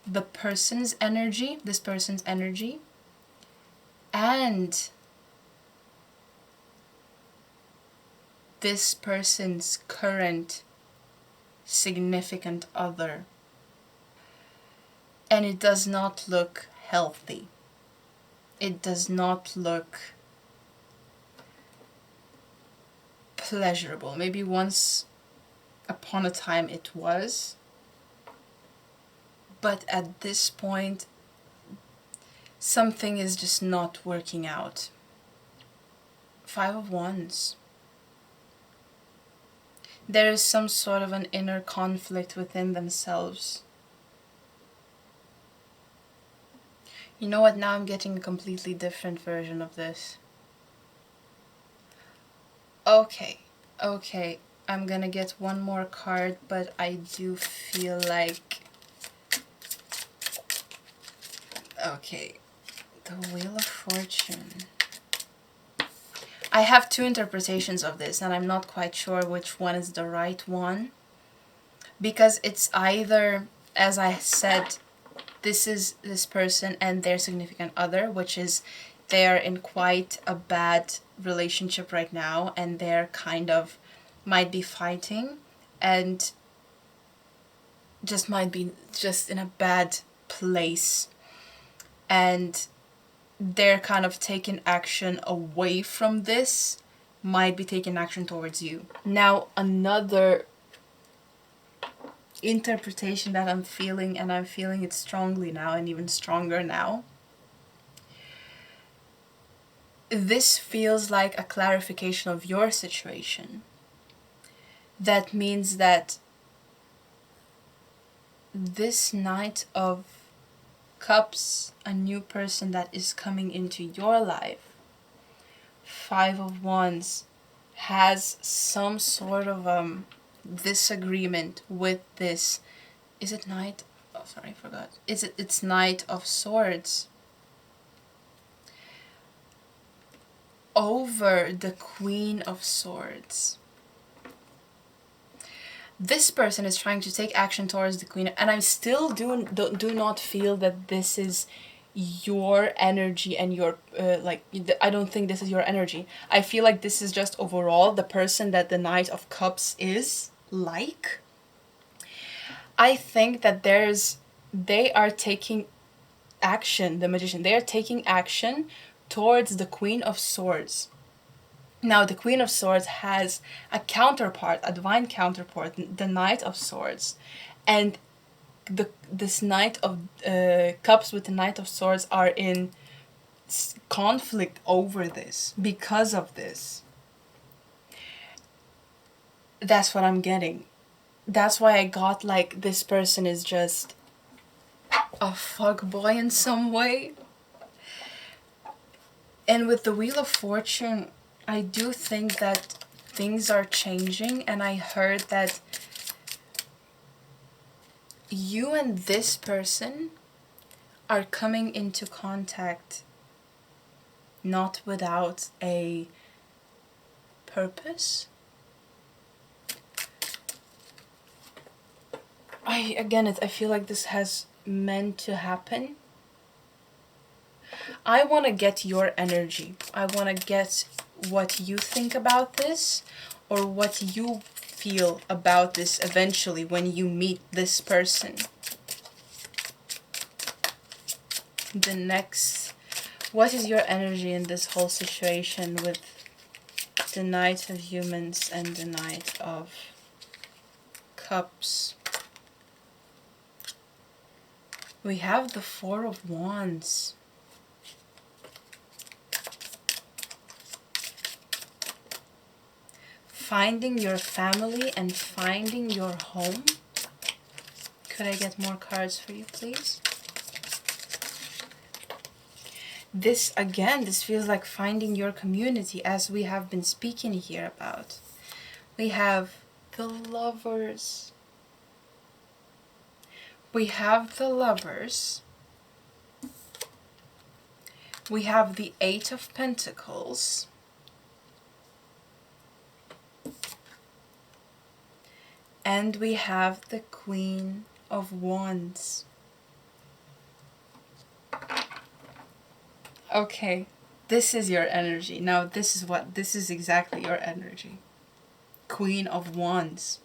the person's energy, this person's energy, and this person's current significant other. And it does not look healthy. It does not look pleasurable. Maybe once upon a time it was. But at this point, something is just not working out. Five of Wands. There is some sort of an inner conflict within themselves. You know what? Now I'm getting a completely different version of this. Okay. I'm gonna get one more card, but I do feel like... Okay. The Wheel of Fortune. I have two interpretations of this, and I'm not quite sure which one is the right one. Because it's either, as I said, this is this person and their significant other, which is they're in quite a bad relationship right now, and they're kind of might be fighting and just might be just in a bad place, and they're kind of taking action away from this, might be taking action towards you. Now another interpretation that I'm feeling, and I'm feeling it strongly now and even stronger now, this feels like a clarification of your situation. That means that this Knight of Cups, a new person that is coming into your life, Five of Wands, has some sort of disagreement with this. Is it Knight? Oh, sorry, I forgot. It's Knight of Swords. Over the Queen of Swords. This person is trying to take action towards the Queen, and I still do not feel that this is your energy and your I don't think this is your energy. I feel like this is just overall the person that the Knight of Cups is like. I think that they are taking action, the Magician, they are taking action towards the Queen of Swords. Now, the Queen of Swords has a counterpart, a divine counterpart, the Knight of Swords. And this Knight of Cups with the Knight of Swords are in conflict over this, because of this. That's what I'm getting. That's why I got like this person is just a fuckboy in some way. And with the Wheel of Fortune, I do think that things are changing, and I heard that you and this person are coming into contact not without a purpose. I feel like this has meant to happen. I want to get your energy. I want to get what you think about this, or what you feel about this eventually when you meet this person. What is your energy in this whole situation with the Knight of Humans and the Knight of Cups? We have the Four of Wands. Finding your family and finding your home. Could I get more cards for you, please? This feels like finding your community, as we have been speaking here about. We have the Lovers. We have the Lovers. We have the Eight of Pentacles. And we have the Queen of Wands. Okay, this is your energy. Now this is exactly your energy. Queen of Wands.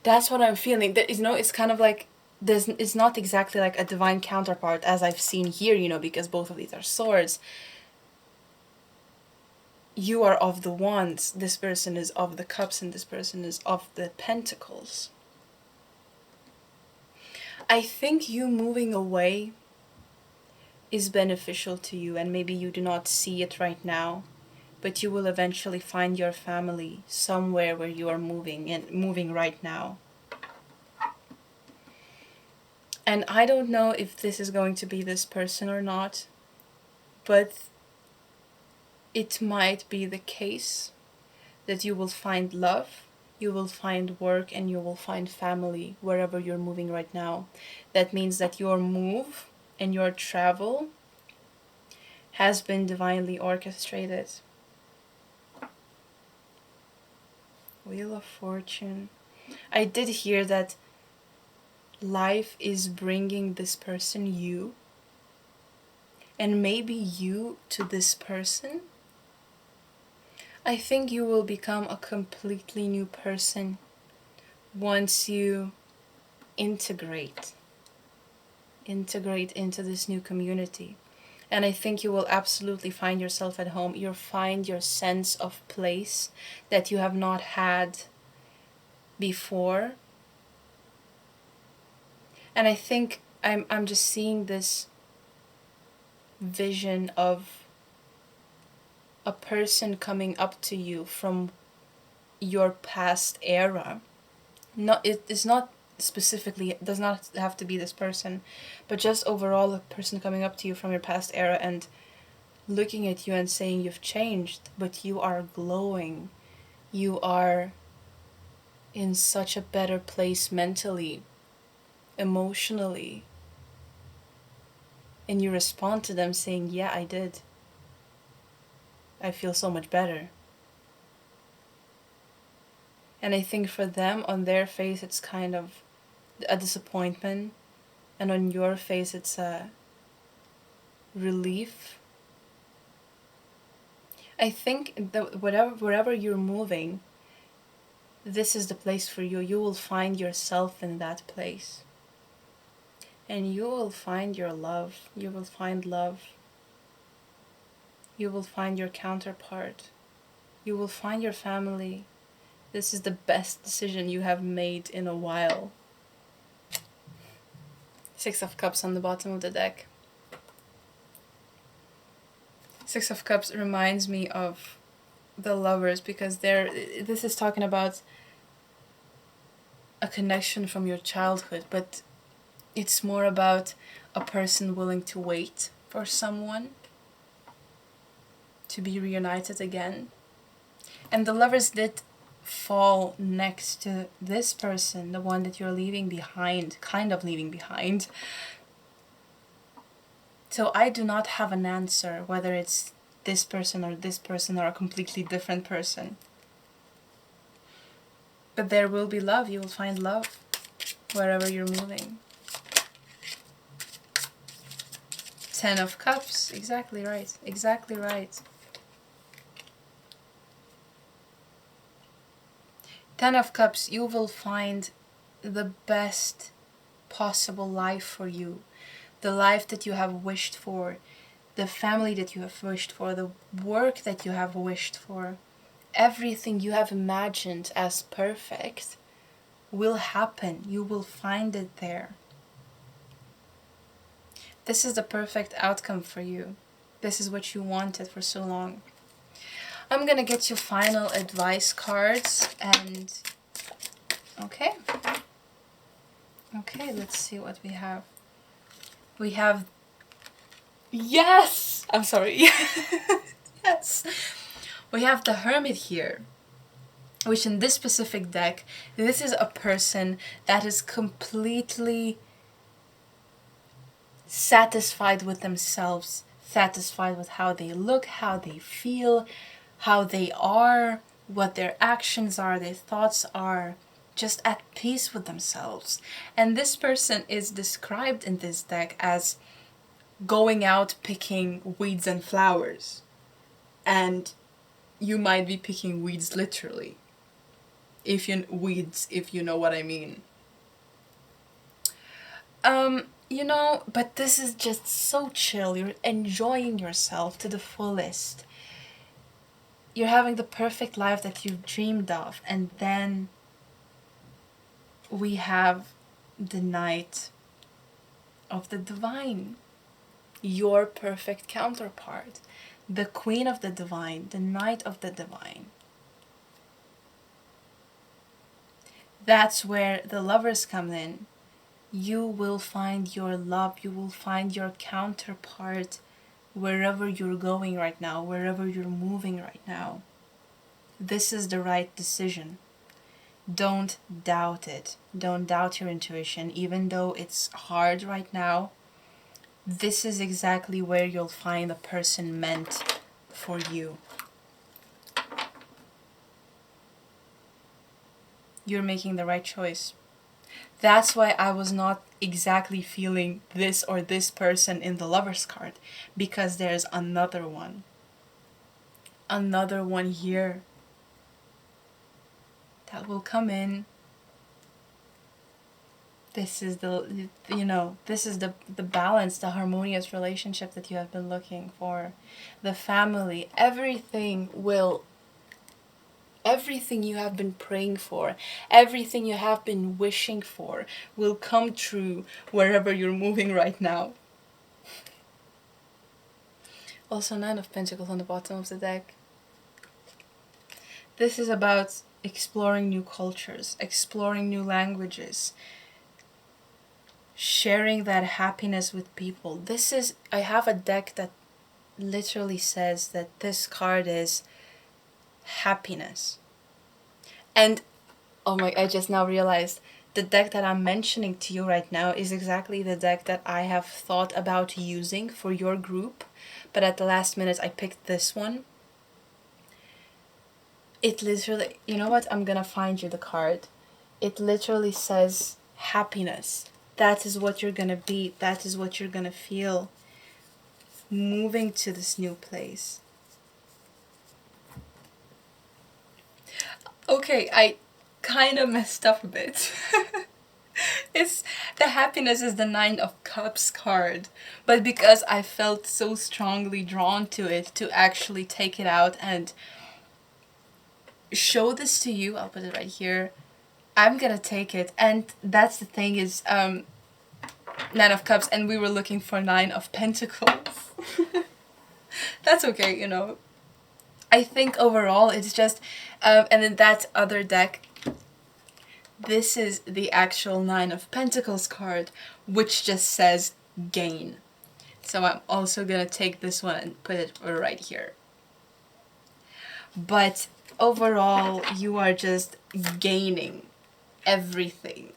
That's what I'm feeling. That is, it's kind of like it's not exactly like a divine counterpart as I've seen here, because both of these are swords. You are of the Wands, this person is of the Cups, and this person is of the Pentacles. I think you moving away is beneficial to you, and maybe you do not see it right now, but you will eventually find your family somewhere where you are moving right now. And I don't know if this is going to be this person or not, but it might be the case that you will find love, you will find work, and you will find family wherever you're moving right now. That means that your move and your travel has been divinely orchestrated. Wheel of Fortune. I did hear that life is bringing this person you, and maybe you to this person. I think you will become a completely new person once you integrate into this new community. And I think you will absolutely find yourself at home. You'll find your sense of place that you have not had before. And I think I'm just seeing this vision of a person coming up to you from your past era. It is not specifically, it does not have to be this person, but just overall a person coming up to you from your past era and looking at you and saying you've changed, but you are glowing. You are in such a better place mentally, emotionally. And you respond to them saying, yeah, I did. I feel so much better. And I think for them, on their face, it's kind of a disappointment. And on your face, it's a relief. I think that wherever you're moving, this is the place for you. You will find yourself in that place. And you will find your love. You will find love. You will find your counterpart. You will find your family. This is the best decision you have made in a while. 6 of Cups on the bottom of the deck. 6 of Cups reminds me of the Lovers, because this is talking about a connection from your childhood, but it's more about a person willing to wait for someone to be reunited again. And the Lovers did fall next to this person, the one that you're leaving behind, kind of leaving behind. So I do not have an answer whether it's this person or a completely different person. But there will be love. You will find love wherever you're moving. 10 of Cups. Exactly right. Exactly right. 10 of Cups. You will find the best possible life for you. The life that you have wished for. The family that you have wished for. The work that you have wished for. Everything you have imagined as perfect will happen. You will find it there. This is the perfect outcome for you. This is what you wanted for so long. I'm gonna get you final advice cards and... Okay, let's see what we have. We have... Yes! I'm sorry. Yes! We have the Hermit here, which in this specific deck, this is a person that is completely satisfied with themselves, satisfied with how they look, how they feel, how they are, what their actions are, their thoughts are, just at peace with themselves. And this person is described in this deck as going out picking weeds and flowers. And you might be picking weeds literally. If you know what I mean. But this is just so chill. You're enjoying yourself to the fullest. You're having the perfect life that you've dreamed of. And then we have the Knight of the Divine. Your perfect counterpart. the Queen of the Divine, the Knight of the Divine. That's where the Lovers come in. You will find your love, you will find your counterpart wherever you're going right now, wherever you're moving right now. This is the right decision. Don't doubt it. Don't doubt your intuition, even though it's hard right now. This is exactly where you'll find the person meant for you. You're making the right choice. That's why I was not exactly feeling this or this person in the Lover's card, because there's another one. Another one here that will come in. This is the, you know, this is the balance, the harmonious relationship that you have been looking for. The family, everything you have been praying for, everything you have been wishing for will come true wherever you're moving right now. Also, 9 of Pentacles on the bottom of the deck. This is about exploring new cultures, exploring new languages, sharing that happiness with people. This is, I have a deck that literally says that this card is happiness. And oh my, I just now realized the deck that I'm mentioning to you right now is exactly the deck that I have thought about using for your group, but at the last minute I picked this one. It literally, you know what, I'm gonna find you the card. It literally says happiness. That is what you're gonna be, that is what you're gonna feel moving to this new place. Okay, I kind of messed up a bit. It's, the happiness is the 9 of Cups card, but because I felt so strongly drawn to it to actually take it out and show this to you, I'll put it right here. I'm gonna take it, and that's the thing is 9 of Cups, and we were looking for 9 of Pentacles. That's okay, you know. I think overall it's just, and then that other deck, this is the actual 9 of Pentacles card, which just says gain. So I'm also gonna take this one and put it right here. But overall, you are just gaining everything.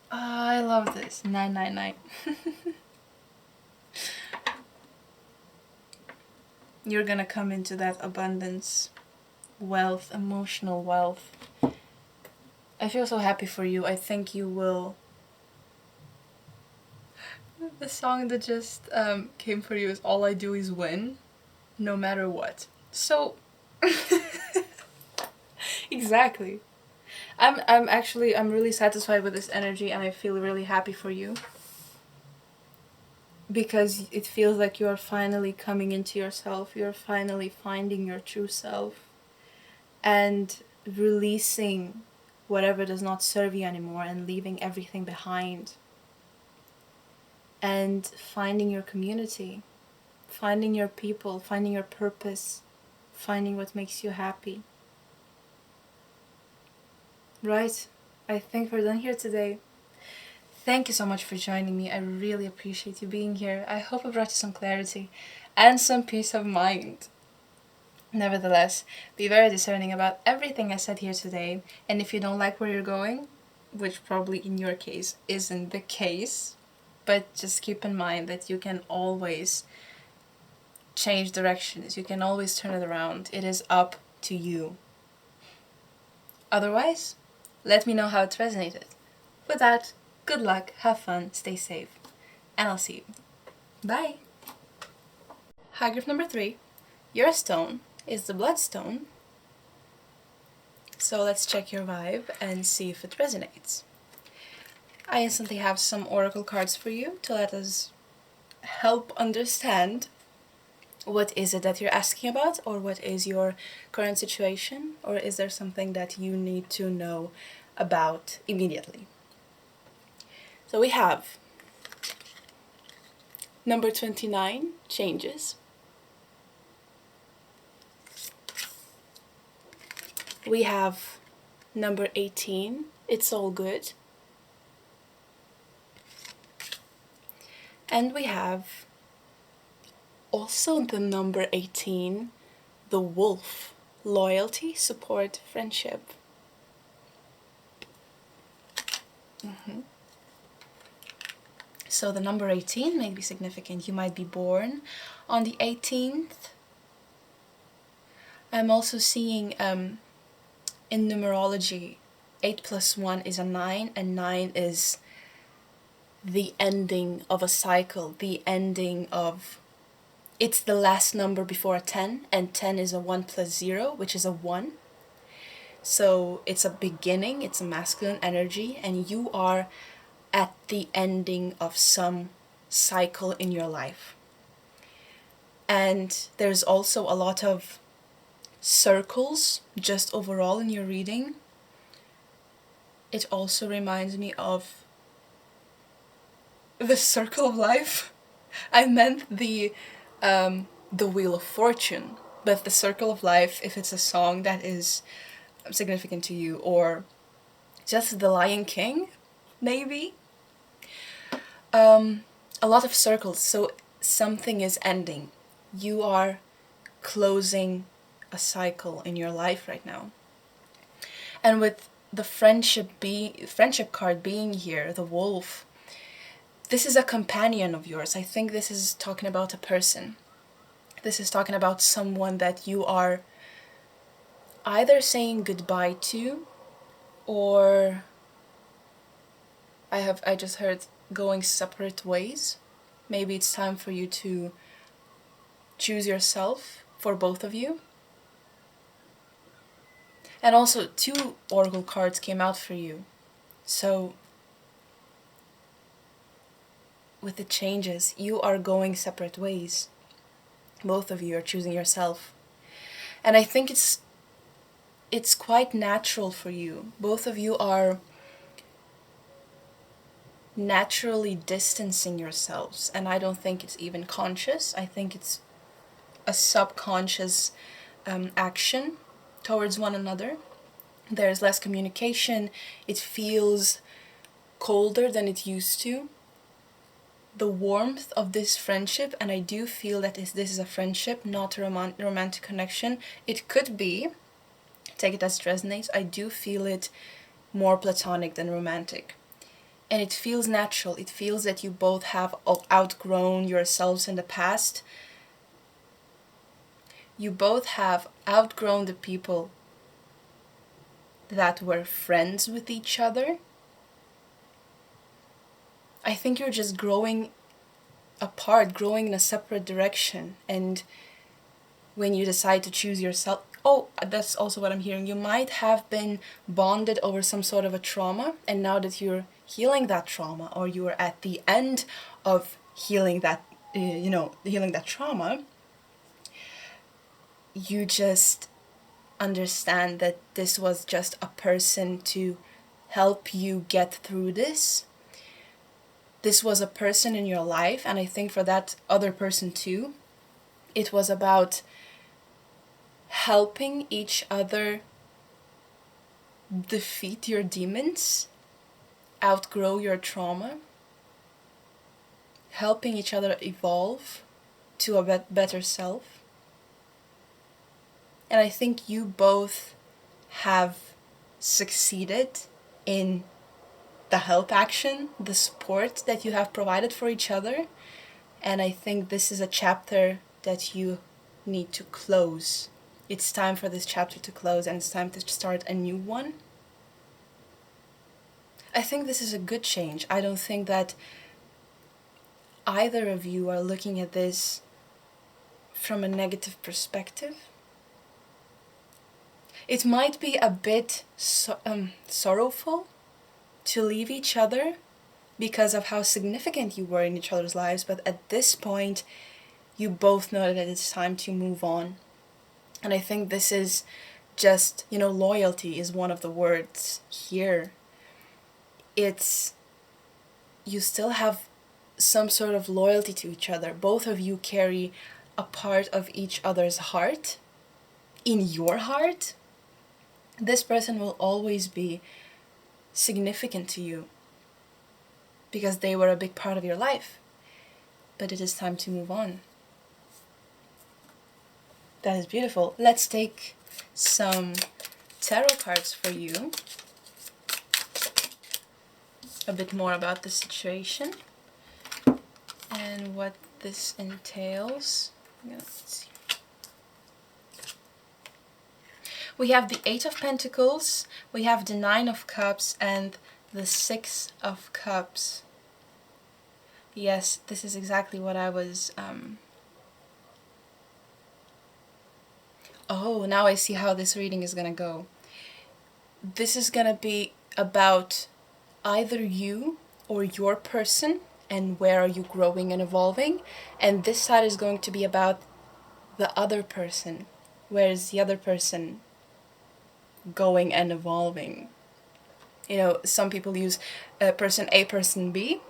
Oh, I love this. 999. You're gonna come into that abundance, wealth, emotional wealth. I feel so happy for you. I think you will. The song that just came for you is All I Do Is Win, no matter what. So, exactly. I'm really satisfied with this energy, and I feel really happy for you. Because it feels like you are finally coming into yourself, you're finally finding your true self and releasing whatever does not serve you anymore and leaving everything behind. And finding your community, finding your people, finding your purpose, finding what makes you happy. Right, I think we're done here today. Thank you so much for joining me. I really appreciate you being here. I hope I brought you some clarity and some peace of mind. Nevertheless, be very discerning about everything I said here today. And if you don't like where you're going, which probably in your case isn't the case, but just keep in mind that you can always change directions. You can always turn it around. It is up to you. Otherwise, let me know how it resonated. With that, good luck, have fun, stay safe, and I'll see you. Bye! High group number 3, your stone is the Bloodstone. So let's check your vibe and see if it resonates. I instantly have some oracle cards for you to let us help understand what is it that you're asking about, or what is your current situation, or is there something that you need to know about immediately. So we have number 29, changes. We have number 18, it's all good. And we have also the number 18, the wolf, loyalty, support, friendship. So the number 18 may be significant. You might be born on the 18th. I'm also seeing in numerology, 8 plus 1 is a 9, and 9 is the ending of a cycle, the ending of... It's the last number before a 10, and 10 is a 1 plus 0, which is a 1. So it's a beginning, it's a masculine energy, and you are at the ending of some cycle in your life. And there's also a lot of circles just overall in your reading. It also reminds me of the circle of life. I meant the Wheel of Fortune, but the circle of life, if it's a song that is significant to you, or just The Lion King, maybe. A lot of circles, so something is ending. You are closing a cycle in your life right now. And with the friendship card being here, the wolf, this is a companion of yours. I think this is talking about a person. This is talking about someone that you are either saying goodbye to, or I just heard going separate ways. Maybe it's time for you to choose yourself for both of you. And also 2 oracle cards came out for you. So with the changes, you are going separate ways. Both of you are choosing yourself. And I think it's quite natural for you. Both of you are naturally distancing yourselves, and I don't think it's even conscious. I think it's a subconscious action towards one another. There's less communication. It feels colder than it used to. The warmth of this friendship, and I do feel that this is a friendship, not a romantic connection. It could be, take it as it resonates, I do feel it more platonic than romantic. And it feels natural. It feels that you both have outgrown yourselves in the past. You both have outgrown the people that were friends with each other. I think you're just growing apart, growing in a separate direction. And when you decide to choose yourself, that's also what I'm hearing. You might have been bonded over some sort of a trauma, and now that you're healing that trauma, or you are at the end of healing that, healing that trauma, you just understand that this was just a person to help you get through this. This was a person in your life, and I think for that other person too, it was about helping each other defeat your demons, outgrow your trauma, helping each other evolve to a better self. And I think you both have succeeded in the help action, the support that you have provided for each other. And I think this is a chapter that you need to close. It's time for this chapter to close, and it's time to start a new one. I think this is a good change. I don't think that either of you are looking at this from a negative perspective. It might be a bit sorrowful to leave each other because of how significant you were in each other's lives, but at this point, you both know that it's time to move on. And I think this is just, loyalty is one of the words here. It's, you still have some sort of loyalty to each other. Both of you carry a part of each other's heart in your heart. This person will always be significant to you because they were a big part of your life. But it is time to move on. That is beautiful. Let's take some tarot cards for you. A bit more about the situation and what this entails. Let's see. We have the 8 of Pentacles, we have the 9 of Cups, and the 6 of Cups. Yes, this is exactly what I was... Oh, now I see how this reading is gonna go. This is gonna be about either you or your person and where are you growing and evolving, and this side is going to be about the other person. Where is the other person going and evolving? You know, some people use person A, person B.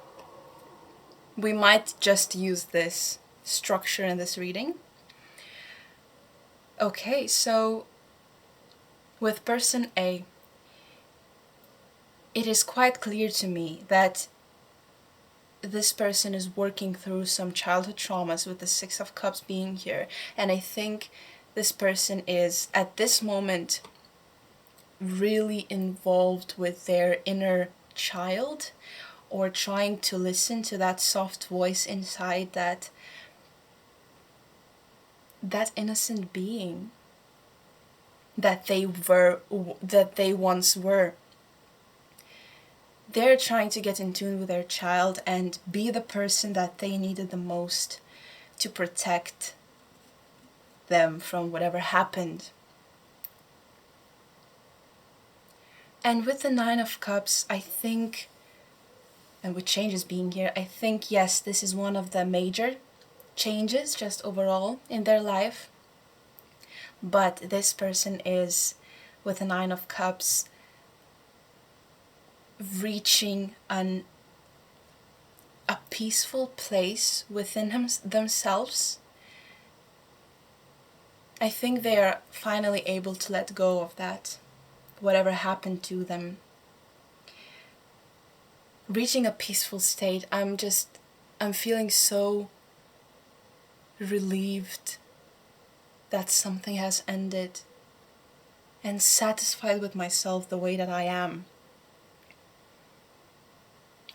We might just use this structure in this reading. Okay, so with person A, it is quite clear to me that this person is working through some childhood traumas, with the 6 of Cups being here. And I think this person is, at this moment, really involved with their inner child, or trying to listen to that soft voice inside, that innocent being that they once were. They're trying to get in tune with their child and be the person that they needed the most to protect them from whatever happened. And with the 9 of Cups, I think, and with changes being here, I think, yes, this is one of the major changes just overall in their life. But this person is, with the 9 of Cups, reaching a peaceful place within themselves. I think they are finally able to let go of that, whatever happened to them. Reaching a peaceful state, I'm feeling so relieved that something has ended, and satisfied with myself the way that I am.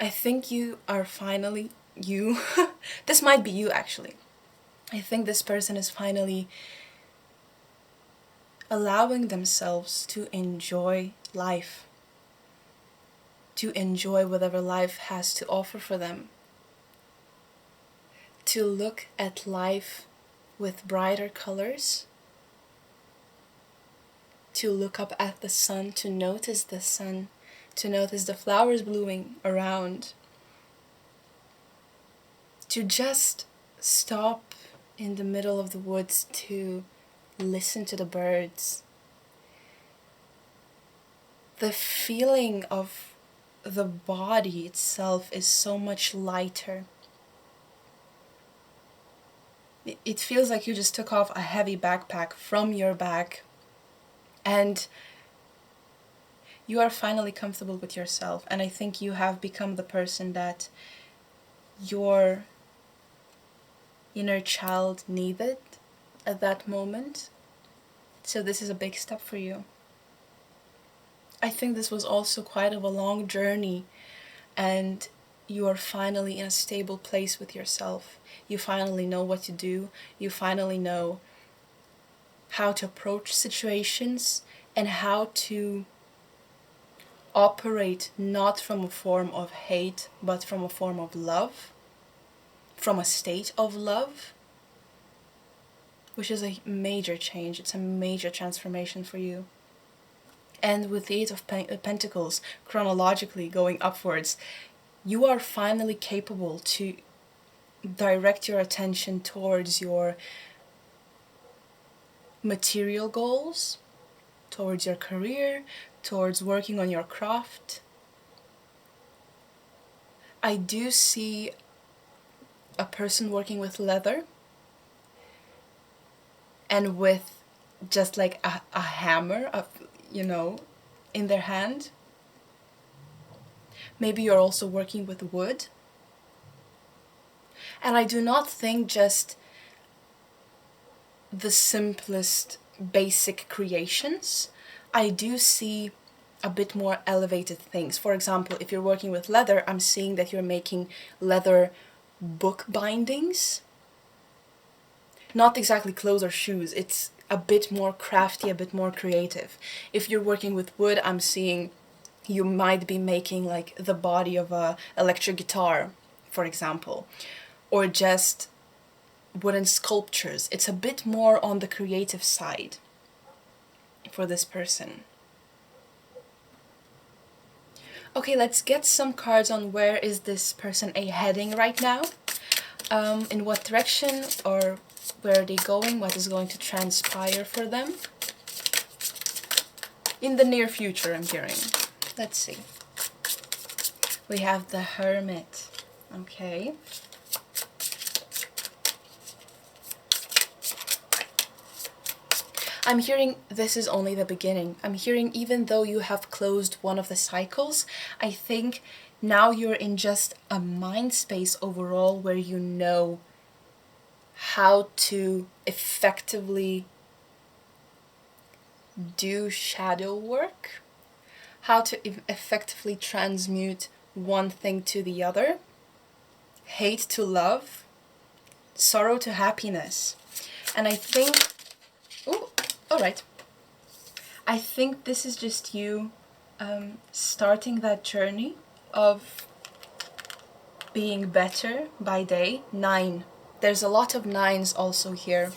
I think you are finally you. This might be you, actually. I think this person is finally allowing themselves to enjoy life, to enjoy whatever life has to offer for them, to look at life with brighter colors, to look up at the sun, to notice the sun, to notice the flowers blooming around, to just stop in the middle of the woods to listen to the birds. The feeling of the body itself is so much lighter. It feels like you just took off a heavy backpack from your back, and you are finally comfortable with yourself. And I think you have become the person that your inner child needed at that moment. So this is a big step for you. I think this was also quite of a long journey, and you are finally in a stable place with yourself. You finally know what to do. You finally know how to approach situations and how to operate not from a form of hate, but from a form of love, from a state of love, which is a major change. It's a major transformation for you. And with the 8 of Pentacles, chronologically going upwards, you are finally capable to direct your attention towards your material goals, towards your career, towards working on your craft. I do see a person working with leather and with just like a hammer. you know, in their hand. Maybe you're also working with wood. And I do not think just the simplest basic creations. I do see a bit more elevated things. For example, if you're working with leather, I'm seeing that you're making leather book bindings. Not exactly clothes or shoes, it's a bit more crafty, a bit more creative. If you're working with wood, I'm seeing you might be making like the body of a electric guitar, for example, or just wooden sculptures. It's a bit more on the creative side for this person. Okay, let's get some cards on where is this person heading right now, in what direction, or where are they going, what is going to transpire for them in the near future, I'm hearing. Let's see. We have the Hermit. Okay. I'm hearing this is only the beginning. I'm hearing even though you have closed one of the cycles, I think now you're in just a mind space overall where you know how to effectively do shadow work, how to effectively transmute one thing to the other, hate to love, sorrow to happiness. And I think, oh, all right. I think this is just you starting that journey of being better by day. 9. There's a lot of 9s also here.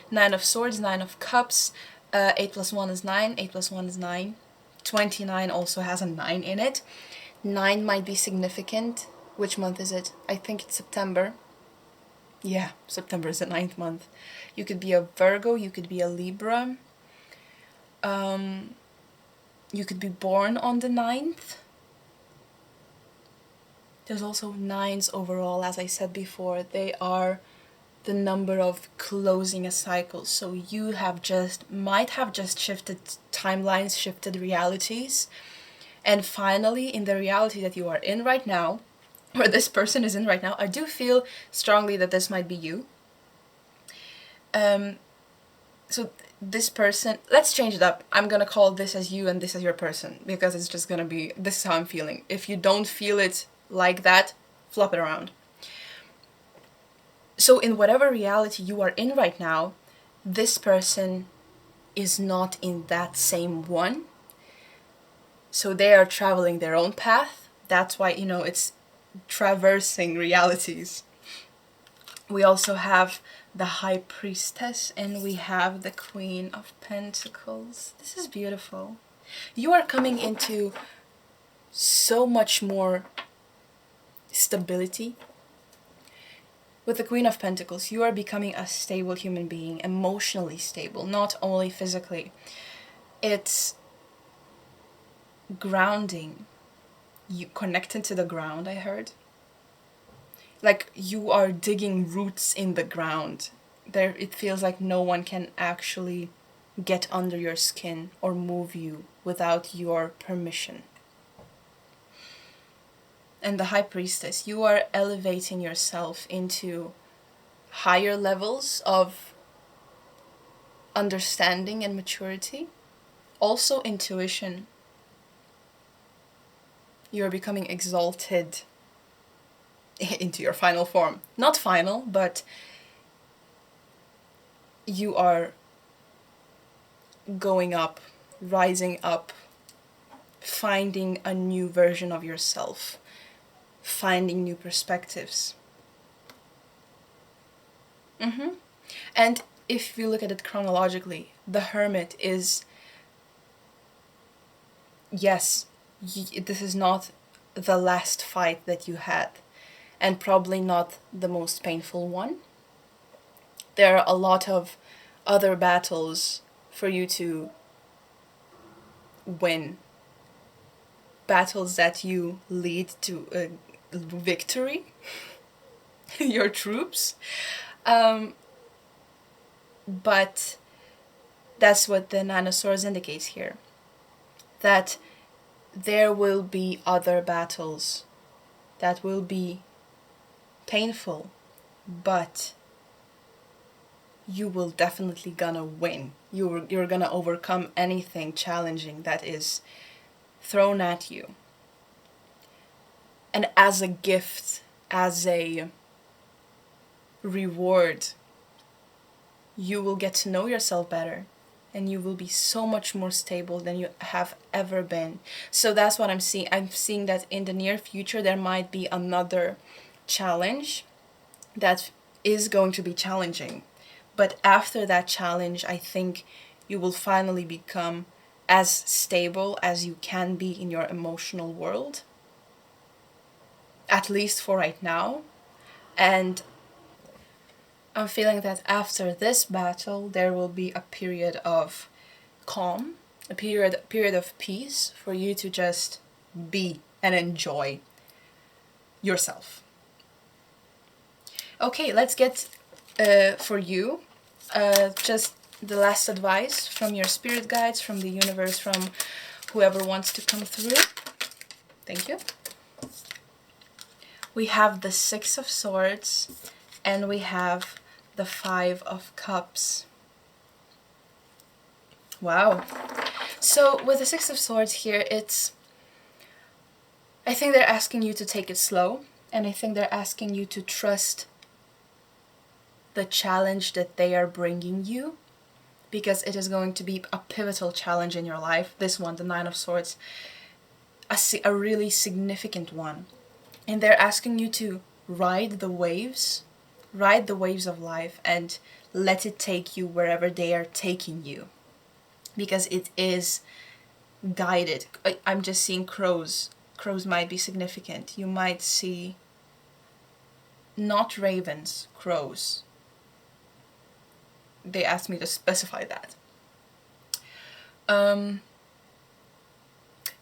9 of Swords, 9 of Cups, 8 plus 1 is 9, 8 plus 1 is 9. 29 also has a 9 in it. 9 might be significant. Which month is it? I think it's September. Yeah, September is the 9th month. You could be a Virgo, you could be a Libra. You could be born on the 9th. There's also 9s overall, as I said before. They are the number of closing a cycle. So you might have just shifted timelines, shifted realities. And finally, in the reality that you are in right now, or this person is in right now, I do feel strongly that this might be you. So this person, let's change it up. I'm gonna call this as you and this as your person, because it's just gonna be, this is how I'm feeling. If you don't feel it like that, flop it around. So in whatever reality you are in right now, this person is not in that same one. So they are traveling their own path. That's why, you know, it's traversing realities. We also have the High Priestess and we have the Queen of Pentacles. This is beautiful. You are coming into so much more stability. With the Queen of Pentacles, you are becoming a stable human being, emotionally stable, not only physically. It's grounding. You connected to the ground, I heard. Like you are digging roots in the ground. There, it feels like no one can actually get under your skin or move you without your permission. And the High Priestess, you are elevating yourself into higher levels of understanding and maturity. Also intuition. You are becoming exalted into your final form. Not final, but you are going up, rising up, finding a new version of yourself. Finding new perspectives. And if you look at it chronologically, the Hermit is, yes, this is not the last fight that you had, and probably not the most painful one. There are a lot of other battles for you to win. Battles that you lead to victory, your troops. But that's what the Nine of Swords indicates here. that there will be other battles that will be painful, but you will definitely gonna win. You're gonna overcome anything challenging that is thrown at you. And as a gift, as a reward, you will get to know yourself better, and you will be so much more stable than you have ever been. So that's what I'm seeing. I'm seeing that in the near future there might be another challenge that is going to be challenging. But after that challenge, I think you will finally become as stable as you can be in your emotional world. At least for right now. And I'm feeling that after this battle, there will be a period of calm, a period of peace for you to just be and enjoy yourself. Okay, let's get for you just the last advice from your spirit guides, from the universe, from whoever wants to come through. Thank you. We have the Six of Swords and we have the Five of Cups. Wow. So with the Six of Swords here, I think they're asking you to take it slow, and I think they're asking you to trust the challenge that they are bringing you, because it is going to be a pivotal challenge in your life. This one, the Nine of Swords, a really significant one. And they're asking you to ride the waves of life and let it take you wherever they are taking you. Because it is guided. I'm just seeing crows. Crows might be significant. You might see not ravens, crows. They asked me to specify that.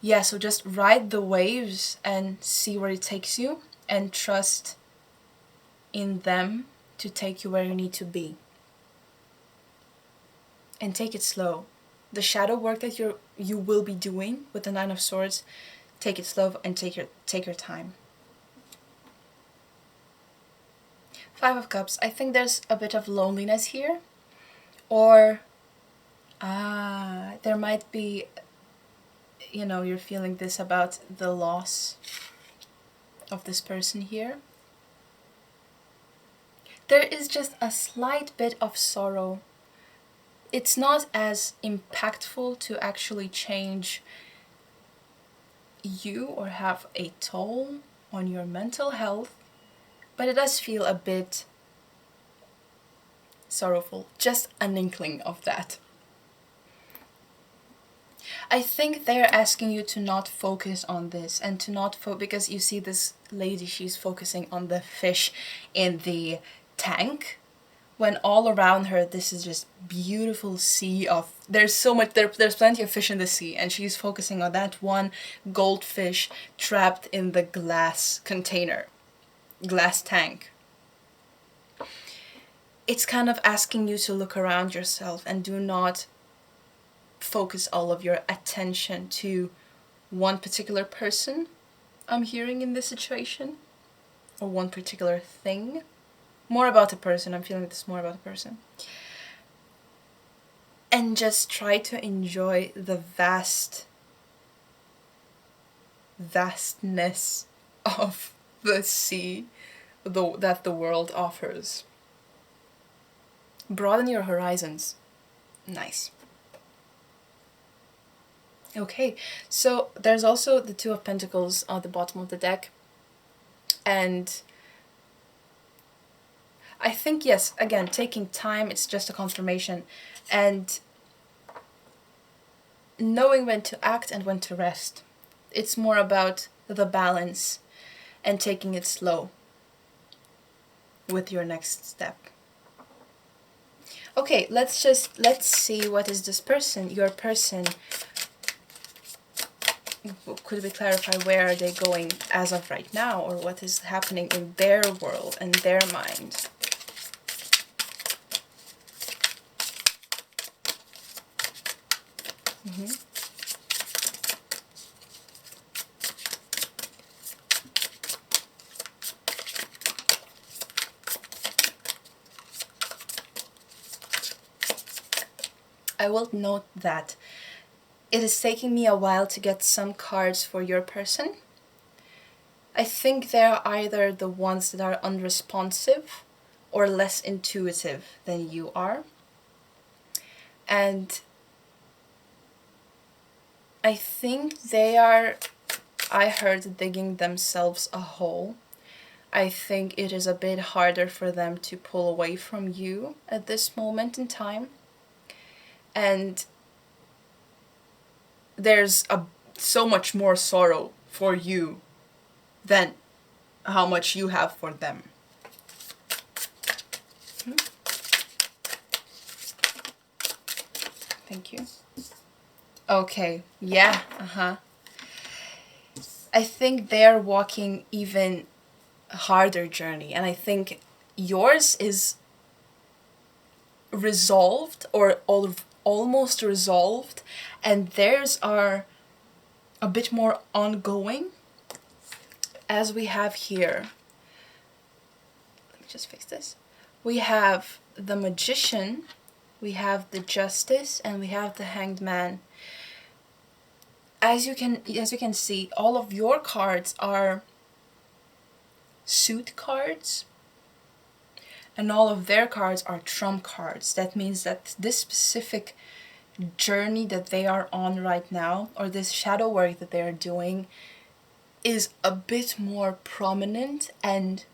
Yeah, so just ride the waves and see where it takes you, and trust in them to take you where you need to be. And take it slow. The shadow work that you will be doing with the Nine of Swords, take it slow and take your time. Five of Cups. I think there's a bit of loneliness here, or there might be, you're feeling this about the loss of this person here. There is just a slight bit of sorrow. It's not as impactful to actually change you or have a toll on your mental health, but it does feel a bit sorrowful. Just an inkling of that. I think they're asking you to not focus on this, and to not because you see this lady, she's focusing on the fish in the tank, when all around her this is just beautiful sea of, there's so much, there's plenty of fish in the sea, and she's focusing on that one goldfish trapped in the glass container, glass tank. It's kind of asking you to look around yourself and do not focus all of your attention to one particular person I'm hearing in this situation, or one particular thing. More about a person. I'm feeling this more about a person. And just try to enjoy the vastness of the sea that the world offers. Broaden your horizons. Nice. Okay, so there's also the Two of Pentacles on the bottom of the deck. And I think, yes, again, taking time, it's just a confirmation. And knowing when to act and when to rest. It's more about the balance and taking it slow with your next step. Okay, let's see what is this person, your person. Could we clarify where are they going as of right now, or what is happening in their world and their mind? I will note that it is taking me a while to get some cards for your person. I think they're either the ones that are unresponsive or less intuitive than you are. And I think they are, I heard, digging themselves a hole. I think it is a bit harder for them to pull away from you at this moment in time. And there's so much more sorrow for you than how much you have for them. Thank you. Okay, yeah, I think they're walking even a harder journey, and I think yours is resolved or almost resolved, and theirs are a bit more ongoing, as we have here. Let me just fix this. We have the Magician, we have the Justice, and we have the Hanged Man. As you can see, all of your cards are suit cards, and all of their cards are trump cards. That means that this specific journey that they are on right now, or this shadow work that they are doing, is a bit more prominent and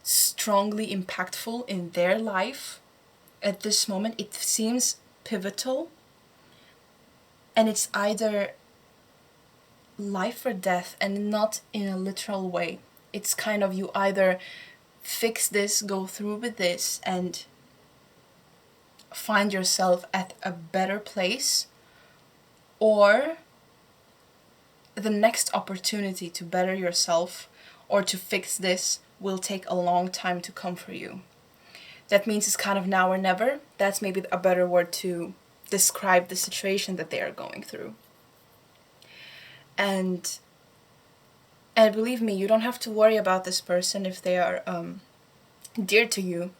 strongly impactful in their life at this moment. It seems pivotal, and it's either life or death, and not in a literal way. It's kind of, you either fix this, go through with this, and find yourself at a better place, or the next opportunity to better yourself or to fix this will take a long time to come for you. That means it's kind of now or never. That's maybe a better word to describe the situation that they are going through. And believe me, you don't have to worry about this person if they are dear to you.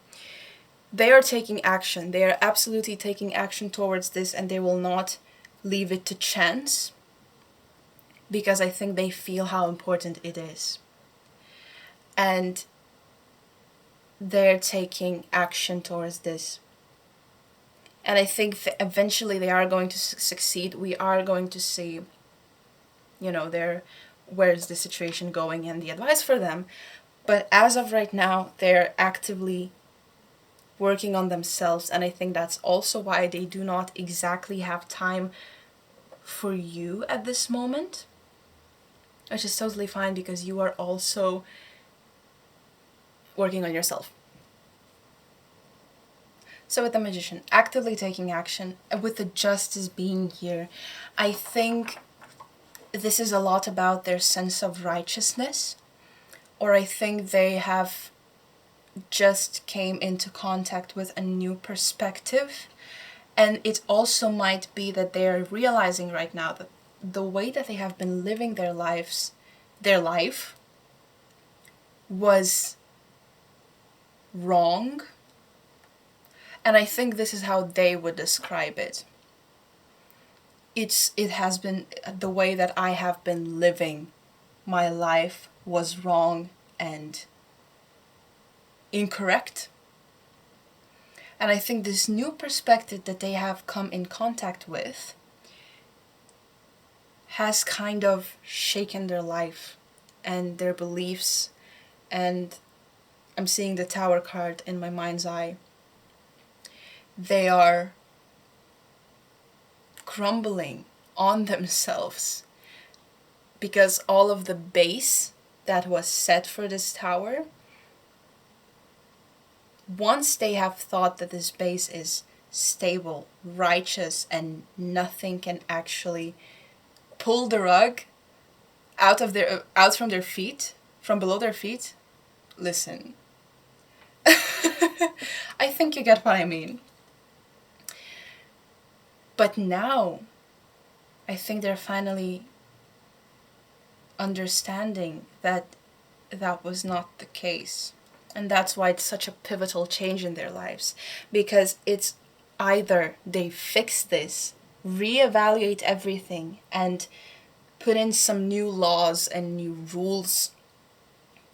They are taking action. They are absolutely taking action towards this, and they will not leave it to chance, because I think they feel how important it is. And they're taking action towards this. And I think eventually they are going to succeed. We are going to see, where's the situation going and the advice for them. But as of right now, they're actively working on themselves. And I think that's also why they do not exactly have time for you at this moment. Which is totally fine, because you are also working on yourself. So with the Magician, actively taking action, with the Justice being here, I think this is a lot about their sense of righteousness, or I think they have just came into contact with a new perspective, and it also might be that they are realizing right now that the way that they have been living their life was wrong. And I think this is how they would describe it. It has been, the way that I have been living my life was wrong and incorrect. And I think this new perspective that they have come in contact with has kind of shaken their life and their beliefs. And I'm seeing the Tower card in my mind's eye. They are crumbling on themselves, because all of the base that was set for this tower, once they have thought that this base is stable, righteous, and nothing can actually pull the rug out from their feet, from below their feet, listen. I think you get what I mean. But now, I think they're finally understanding that that was not the case. And that's why it's such a pivotal change in their lives. Because it's either they fix this, reevaluate everything, and put in some new laws and new rules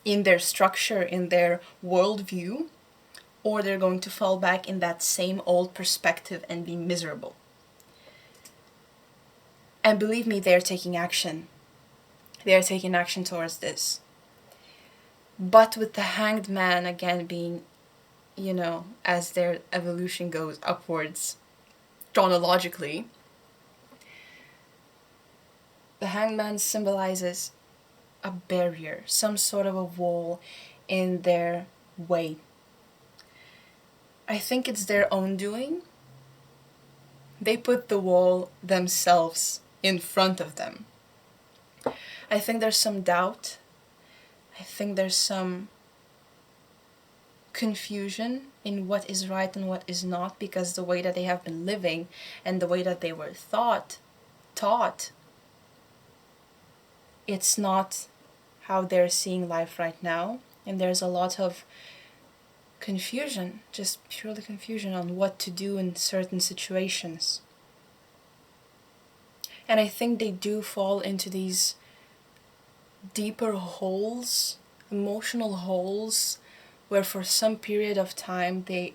in their structure, in their worldview, or they're going to fall back in that same old perspective and be miserable. And believe me, they're taking action. They're taking action towards this. But with the Hanged Man again being, you know, as their evolution goes upwards chronologically, the Hanged Man symbolizes a barrier, some sort of a wall in their way. I think it's their own doing. They put the wall themselves in front of them. I think there's some doubt. I think there's some confusion in what is right and what is not, because the way that they have been living and the way that they were taught, it's not how they're seeing life right now. And there's a lot of confusion, just purely confusion on what to do in certain situations. And I think they do fall into these deeper holes, emotional holes, where for some period of time they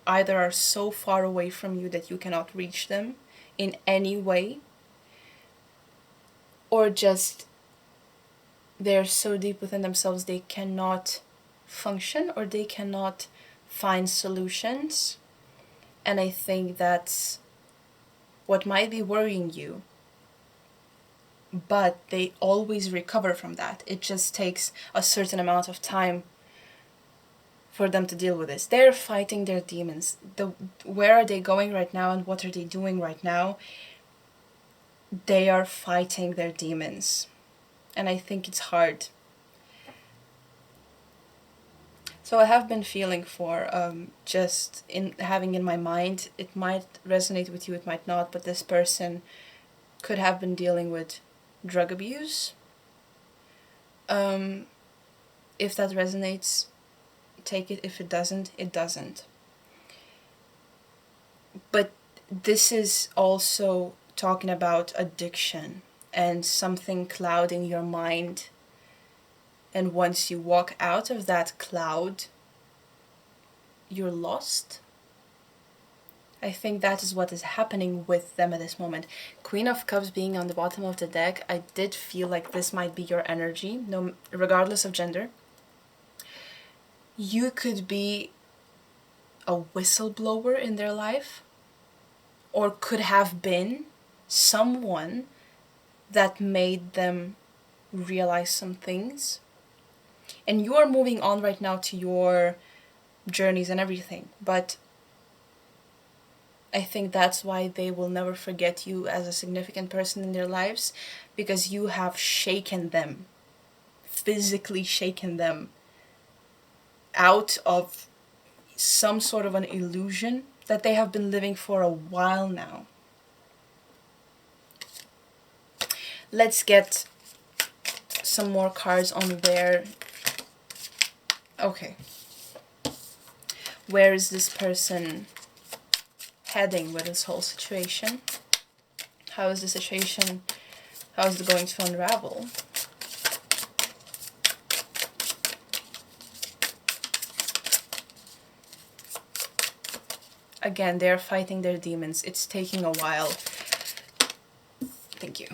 either are so far away from you that you cannot reach them in any way, or just they're so deep within themselves they cannot function or they cannot find solutions. And I think that's what might be worrying you. But they always recover from that. It just takes a certain amount of time for them to deal with this. They're fighting their demons. Where are they going right now and what are they doing right now? They are fighting their demons. And I think it's hard. So I have been feeling for, just in having in my mind, it might resonate with you, it might not, but this person could have been dealing with drug abuse. If that resonates, take it. If it doesn't, it doesn't. But this is also talking about addiction and something clouding your mind. And once you walk out of that cloud, you're lost. I think that is what is happening with them at this moment. Queen of Cups being on the bottom of the deck, I did feel like this might be your energy, no, regardless of gender. You could be a whistleblower in their life, or could have been someone that made them realize some things. And you are moving on right now to your journeys and everything, but I think that's why they will never forget you as a significant person in their lives, because you have shaken them, physically shaken them out of some sort of an illusion that they have been living for a while now. Let's get some more cards on where... Okay. Where is this person heading with this whole situation? How is the situation? How is it going to unravel? Again, they're fighting their demons. It's taking a while. Thank you.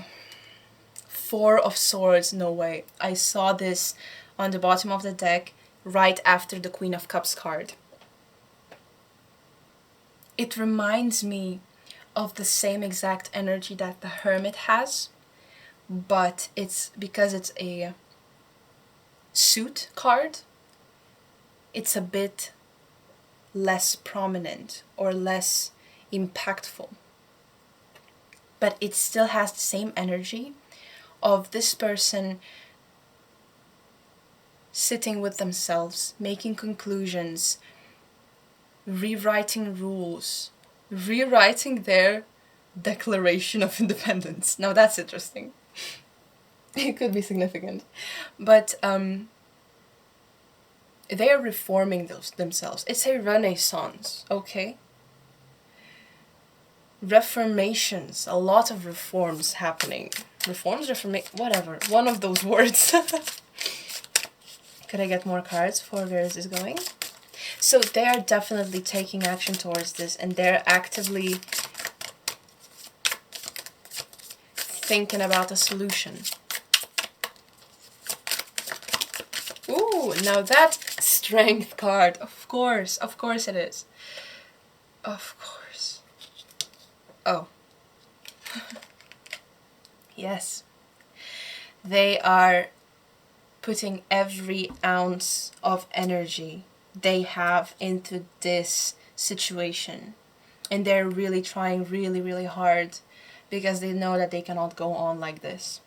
Four of Swords, no way. I saw this on the bottom of the deck right after the Queen of Cups card. It reminds me of the same exact energy that the Hermit has, but it's because it's a suit card, it's a bit less prominent or less impactful. But it still has the same energy of this person sitting with themselves, making conclusions, rewriting rules, rewriting their Declaration of Independence. Now that's interesting. It could be significant. But they are reforming themselves. It's a renaissance, okay? reformations, a lot of reforms happening. Reforms, whatever, one of those words. Could I get more cards for where is this going? So they are definitely taking action towards this, and they're actively thinking about a solution. Ooh, now that strength card, of course it is. Of course. Oh. Yes. They are putting every ounce of energy they have into this situation. And they're really trying really hard because they know that they cannot go on like this.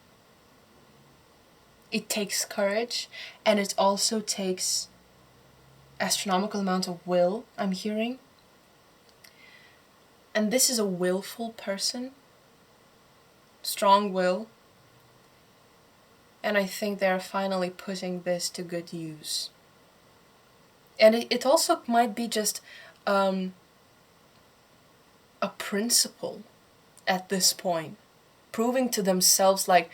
It takes courage, and it also takes astronomical amount of will, I'm hearing. And this is a willful person. Strong will. And I think they're finally putting this to good use. And it also might be just a principle at this point. Proving to themselves, like,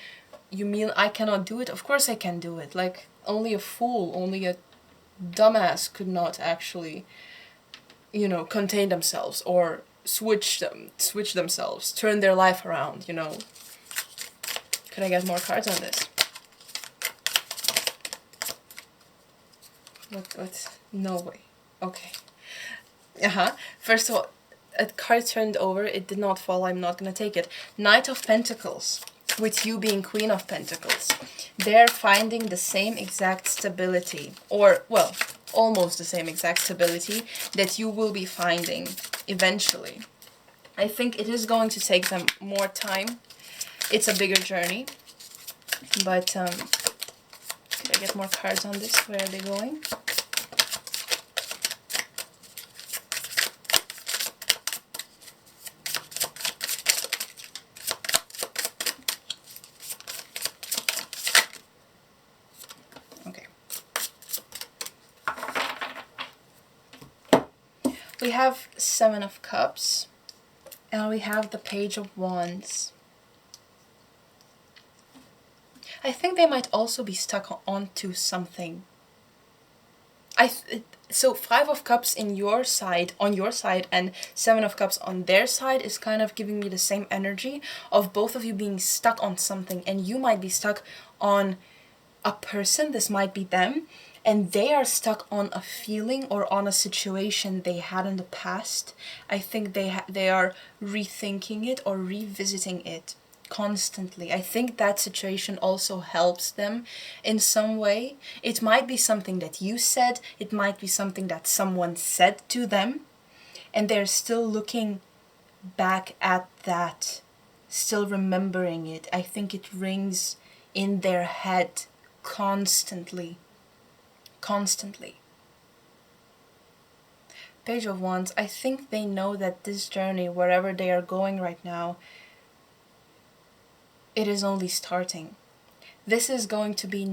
you mean I cannot do it? Of course I can do it. Like, only a fool, only a dumbass could not actually, you know, contain themselves or switch themselves, turn their life around, you know. Could I get more cards on this? What? No way. Okay. First of all, a card turned over, it did not fall, I'm not gonna take it. Knight of Pentacles, with you being Queen of Pentacles. They're finding the same exact stability, or, well, almost the same exact stability that you will be finding eventually. I think it is going to take them more time. It's a bigger journey. But, could I get more cards on this? Where are they going? We have Seven of Cups, and we have the Page of Wands. I think they might also be stuck onto something. So Five of Cups on your side, and Seven of Cups on their side is kind of giving me the same energy of both of you being stuck on something, and you might be stuck on a person, this might be them, and they are stuck on a feeling or on a situation they had in the past. I think they are rethinking it or revisiting it constantly. I think that situation also helps them in some way. It might be something that you said, it might be something that someone said to them, and they're still looking back at that, still remembering it. I think it rings in their head constantly. Page of Wands, I think they know that this journey, wherever they are going right now, it is only starting. This is going to be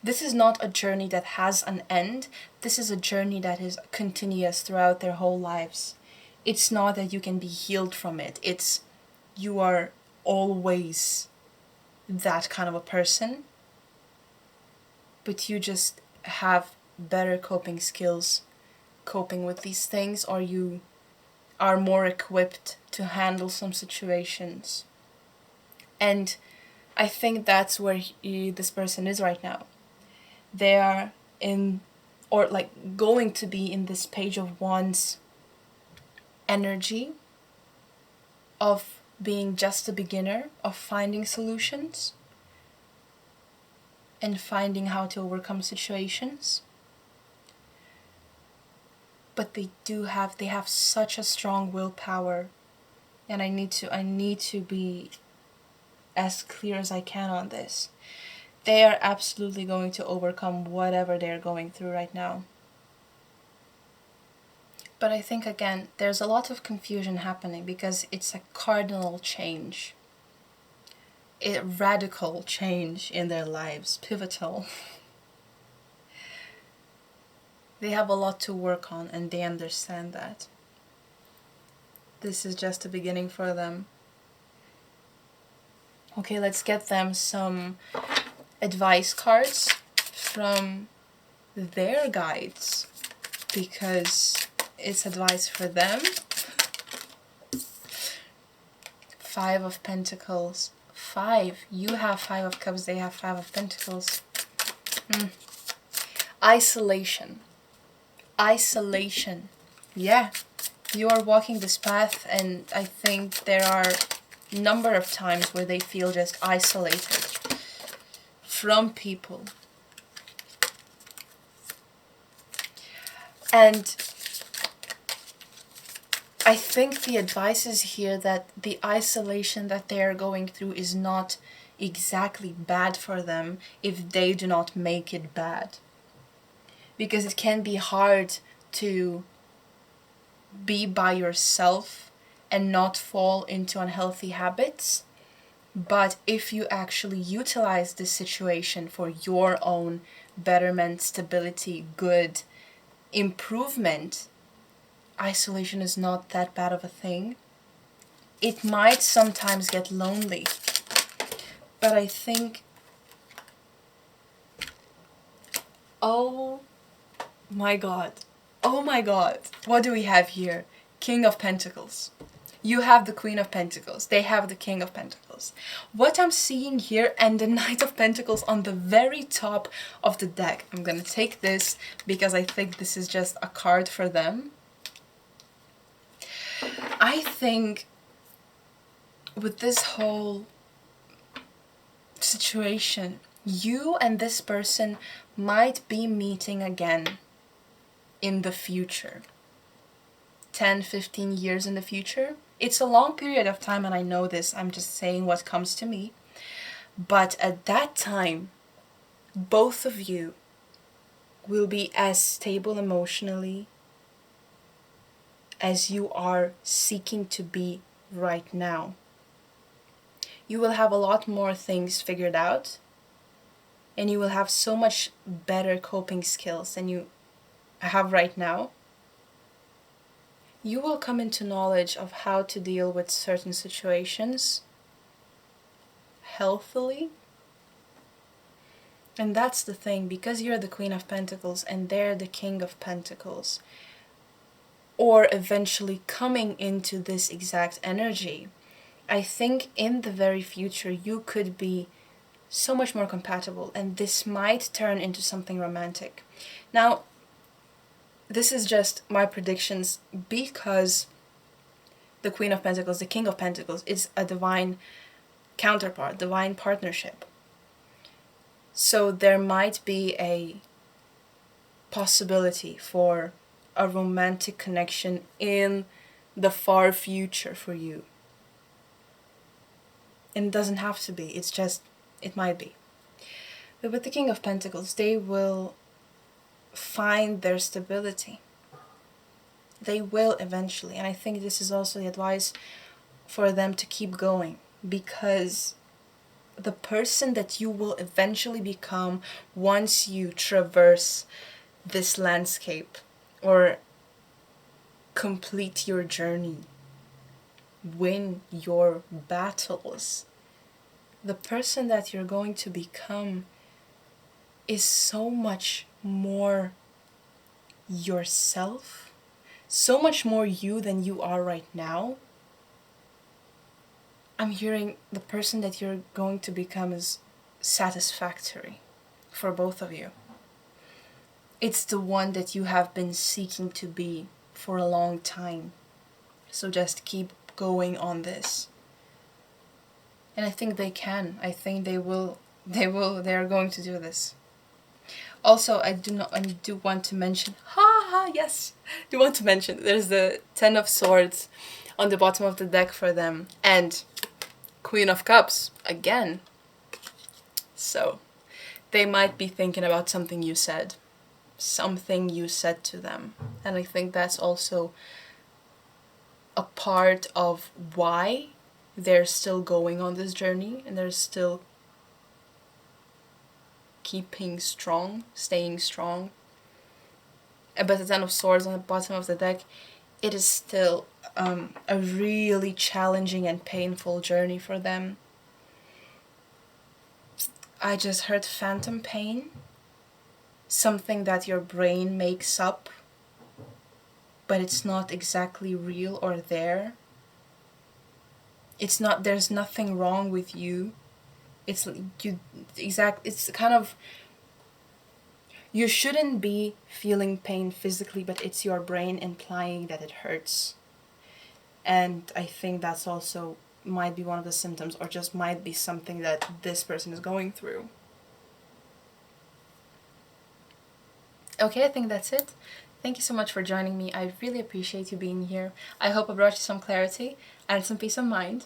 this is not a journey that has an end. This is a journey that is continuous throughout their whole lives. It's not that you can be healed from it. It's you are always that kind of a person, but you just have better coping skills coping with these things, or you are more equipped to handle some situations. And I think that's where this person is right now. They are in, or like going to be in this Page of Wands energy of being just a beginner, of finding solutions and finding how to overcome situations. But they have such a strong willpower, and I need to be as clear as I can on this. They are absolutely going to overcome whatever they're going through right now. But I think, again, there's a lot of confusion happening because it's a cardinal change. A radical change in their lives, pivotal. They have a lot to work on, and they understand that. this is just a beginning for them. Okay, let's get them some advice cards from their guides, because it's advice for them. 5 of Pentacles. 5. You have 5 of Cups, they have 5 of Pentacles. Isolation. Isolation. Yeah. You are walking this path, and I think there are a number of times where they feel just isolated from people. And I think the advice is here that the isolation that they are going through is not exactly bad for them if they do not make it bad. Because it can be hard to be by yourself and not fall into unhealthy habits. But if you actually utilize this situation for your own betterment, stability, good, improvement, isolation is not that bad of a thing. It might sometimes get lonely, but I think, oh my god, what do we have here? King of Pentacles. You have the Queen of Pentacles, they have the King of Pentacles. What I'm seeing here, and the Knight of Pentacles on the very top of the deck. I'm gonna take this because I think this is just a card for them. I think with this whole situation, you and this person might be meeting again in the future. 10, 15 years in the future. It's a long period of time, and I know this. I'm just saying what comes to me. But at that time, both of you will be as stable emotionally as you are seeking to be right now. You will have a lot more things figured out, and you will have so much better coping skills than you have right now. You will come into knowledge of how to deal with certain situations healthily. And that's the thing, because you're the Queen of Pentacles and they're the King of Pentacles, or eventually coming into this exact energy, I think in the very future you could be so much more compatible, and this might turn into something romantic. Now, this is just my predictions, because the Queen of Pentacles, the King of Pentacles, is a divine counterpart, divine partnership. So there might be a possibility for a romantic connection in the far future for you. And it doesn't have to be, it's just, it might be. But with the King of Pentacles, they will find their stability. They will eventually, and I think this is also the advice for them to keep going, because the person that you will eventually become once you traverse this landscape or complete your journey, win your battles, the person that you're going to become is so much more yourself, so much more you than you are right now. I'm hearing the person that you're going to become is satisfactory for both of you. It's the one that you have been seeking to be for a long time. So just keep going on this. And I think they can. I think they are going to do this. Also, I do want to mention, do want to mention, there's the 10 of Swords on the bottom of the deck for them, and Queen of Cups again. So they might be thinking about something you said to them, and I think that's also a part of why they're still going on this journey, and they're still keeping strong, staying strong. But the 10 of Swords on the bottom of the deck, it is still a really challenging and painful journey for them. I just heard phantom pain, something that your brain makes up, but it's not exactly real or there. It's not, there's nothing wrong with you. It's kind of, you shouldn't be feeling pain physically, but it's your brain implying that it hurts. And I think that's also might be one of the symptoms, or just might be something that this person is going through. Okay, I think that's it. Thank you so much for joining me. I really appreciate you being here. I hope I brought you some clarity and some peace of mind.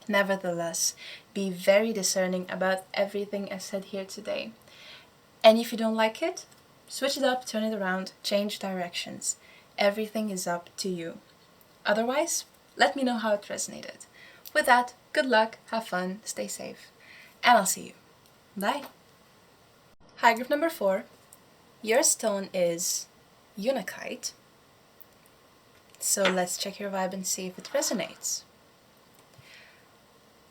Nevertheless, be very discerning about everything I said here today. And if you don't like it, switch it up, turn it around, change directions. Everything is up to you. Otherwise, let me know how it resonated. With that, good luck, have fun, stay safe, and I'll see you. Bye! Hi, group number 4. Your stone is Unakite. So let's check your vibe and see if it resonates.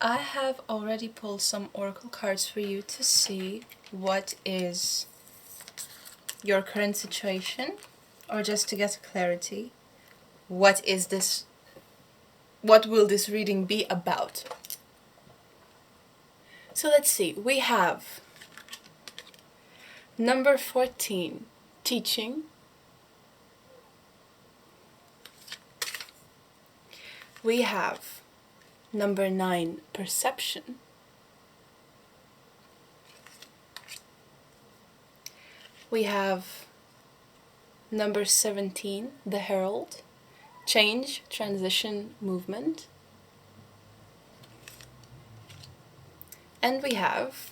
I have already pulled some oracle cards for you to see what is your current situation, or just to get clarity. What will this reading be about? So let's see. We have number 14, teaching. We have number 9, perception. We have number 17, the herald, change, transition, movement. And we have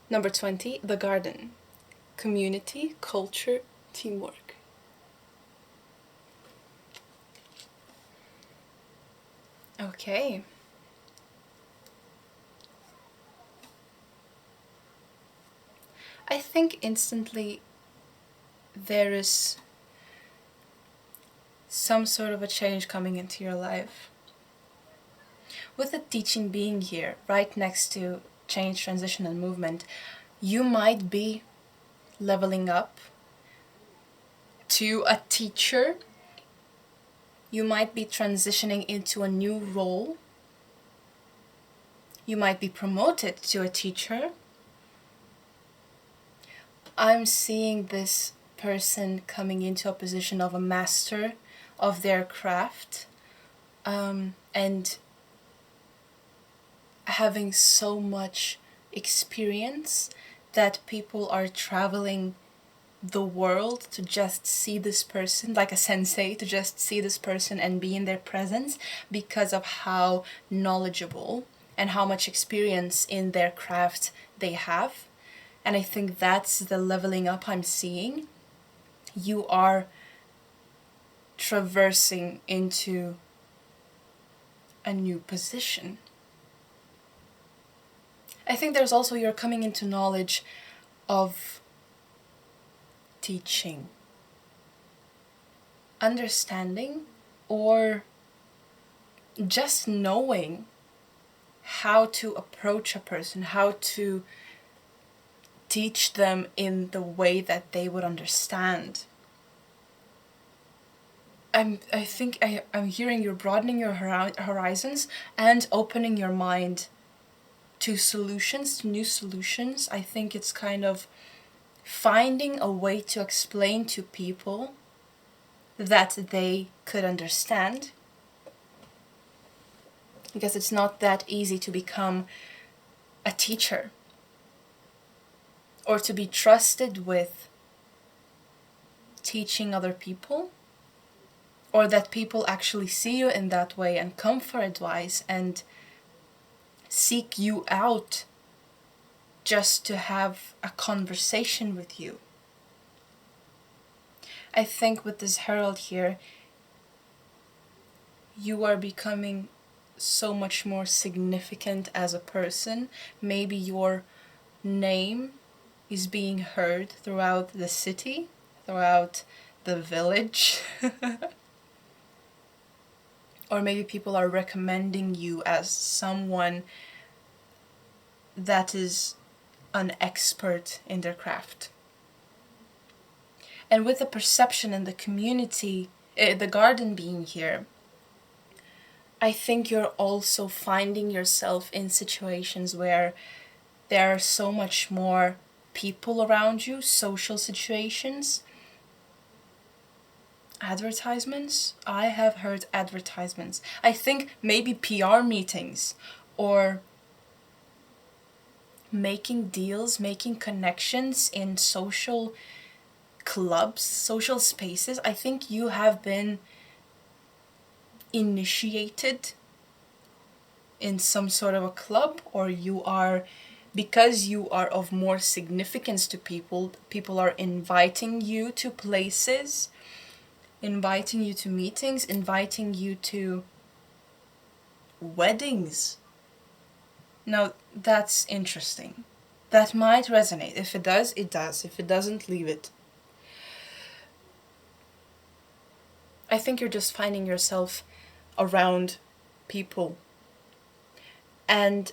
number 20, the garden, community, culture, teamwork. Okay. I think instantly there is some sort of a change coming into your life. With the teaching being here, right next to change, transition, and movement, you might be leveling up to a teacher. You might be transitioning into a new role. You might be promoted to a teacher. I'm seeing this person coming into a position of a master of their craft, and having so much experience that people are traveling the world to just see this person, like a sensei, to just see this person and be in their presence because of how knowledgeable and how much experience in their craft they have. And I think that's the leveling up I'm seeing. You are traversing into a new position. I think there's also, you're coming into knowledge of teaching, understanding, or just knowing how to approach a person, how to teach them in the way that they would understand. I'm hearing you're broadening your horizons and opening your mind to solutions, to new solutions. I think it's kind of finding a way to explain to people that they could understand. Because it's not that easy to become a teacher or to be trusted with teaching other people, or that people actually see you in that way and come for advice and seek you out just to have a conversation with you. I think with this herald here, you are becoming so much more significant as a person. Maybe your name is being heard throughout the city, throughout the village. Or maybe people are recommending you as someone that is an expert in their craft. And with the perception and the community, the garden being here, I think you're also finding yourself in situations where there are so much more people around you, social situations. Advertisements? I have heard advertisements. I think maybe PR meetings or making deals, making connections in social clubs, social spaces. I think you have been initiated in some sort of a club, or you are, because you are of more significance to people, people are inviting you to places, inviting you to meetings, inviting you to weddings. Now, that's interesting. That might resonate. If it does, it does. If it doesn't, leave it. I think you're just finding yourself around people. And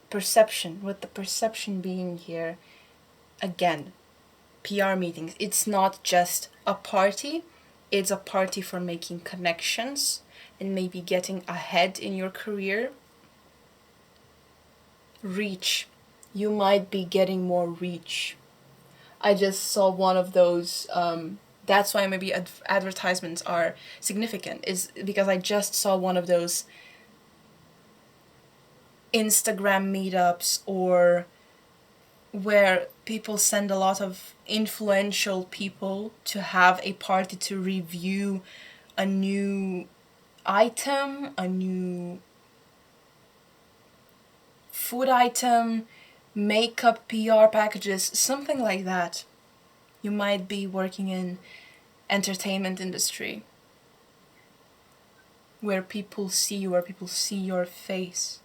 perception, with the perception being here, again, PR meetings. It's not just a party. It's a party for making connections and maybe getting ahead in your career. Reach. You might be getting more reach. I just saw one of those, that's why maybe advertisements are significant, is because I just saw one of those Instagram meetups, or where people send a lot of influential people to have a party to review a new item, a new food item, makeup, PR packages, something like that. You might be working in entertainment industry, where people see you, where people see your face.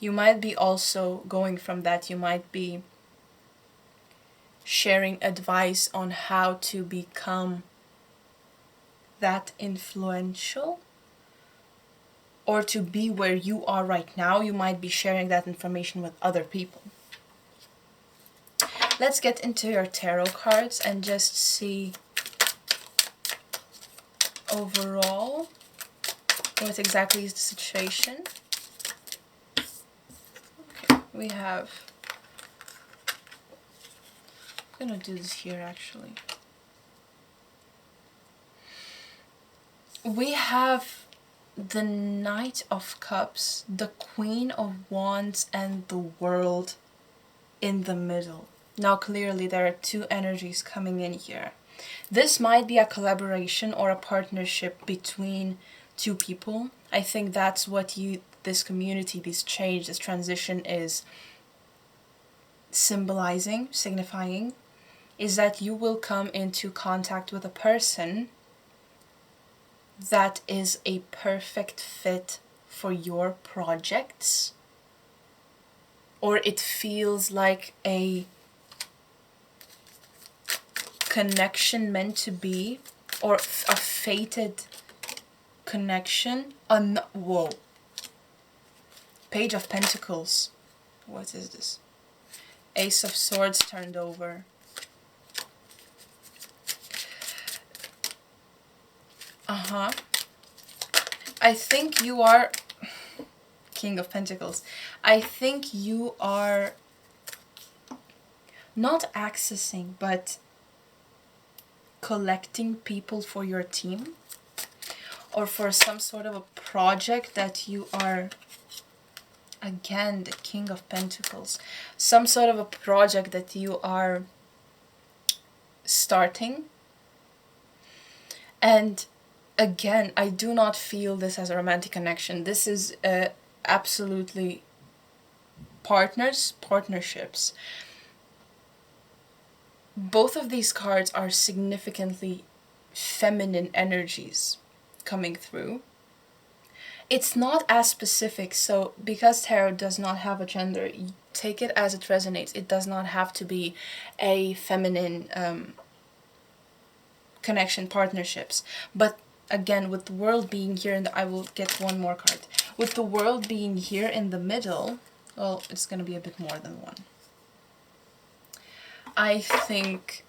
You might be also going from that, you might be sharing advice on how to become that influential, or to be where you are right now. You might be sharing that information with other people. Let's get into your tarot cards and just see overall what exactly is the situation. Okay, we have, I'm gonna do this here actually. We have the Knight of Cups, the Queen of Wands, and the World in the middle. Now clearly there are two energies coming in here. This might be a collaboration or a partnership between two people. I think that's what this community, this change, this transition is symbolizing, signifying, is that you will come into contact with a person that is a perfect fit for your projects, or it feels like a connection meant to be, or a fated connection. Whoa. Page of Pentacles. What is this? Ace of Swords turned over. I think you are King of Pentacles. I think you are not accessing, but collecting people for your team, or for some sort of a project that you are, again, the King of Pentacles, some sort of a project that you are starting. And again, I do not feel this as a romantic connection. This is absolutely partnerships. Both of these cards are significantly feminine energies coming through. It's not as specific, so because tarot does not have a gender, you take it as it resonates. It does not have to be a feminine connection, partnerships. But again, with the world being here, and I will get one more card. With the world being here in the middle, well, it's going to be a bit more than one. I think...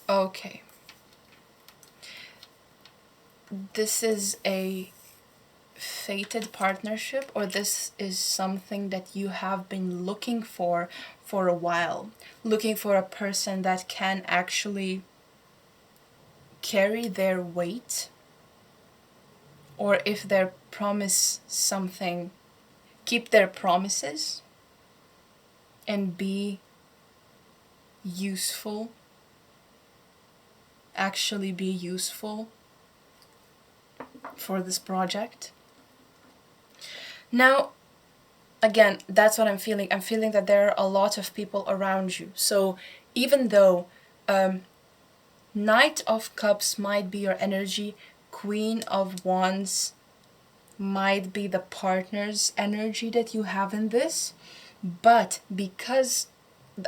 Okay. This is a fated partnership, or this is something that you have been looking for a while. Looking for a person that can actually carry their weight, or if they promise something, keep their promises and be useful, actually be useful for this project. Now, again, that's what I'm feeling. I'm feeling that there are a lot of people around you. So even though Knight of Cups might be your energy, Queen of Wands might be the partner's energy that you have in this, but because,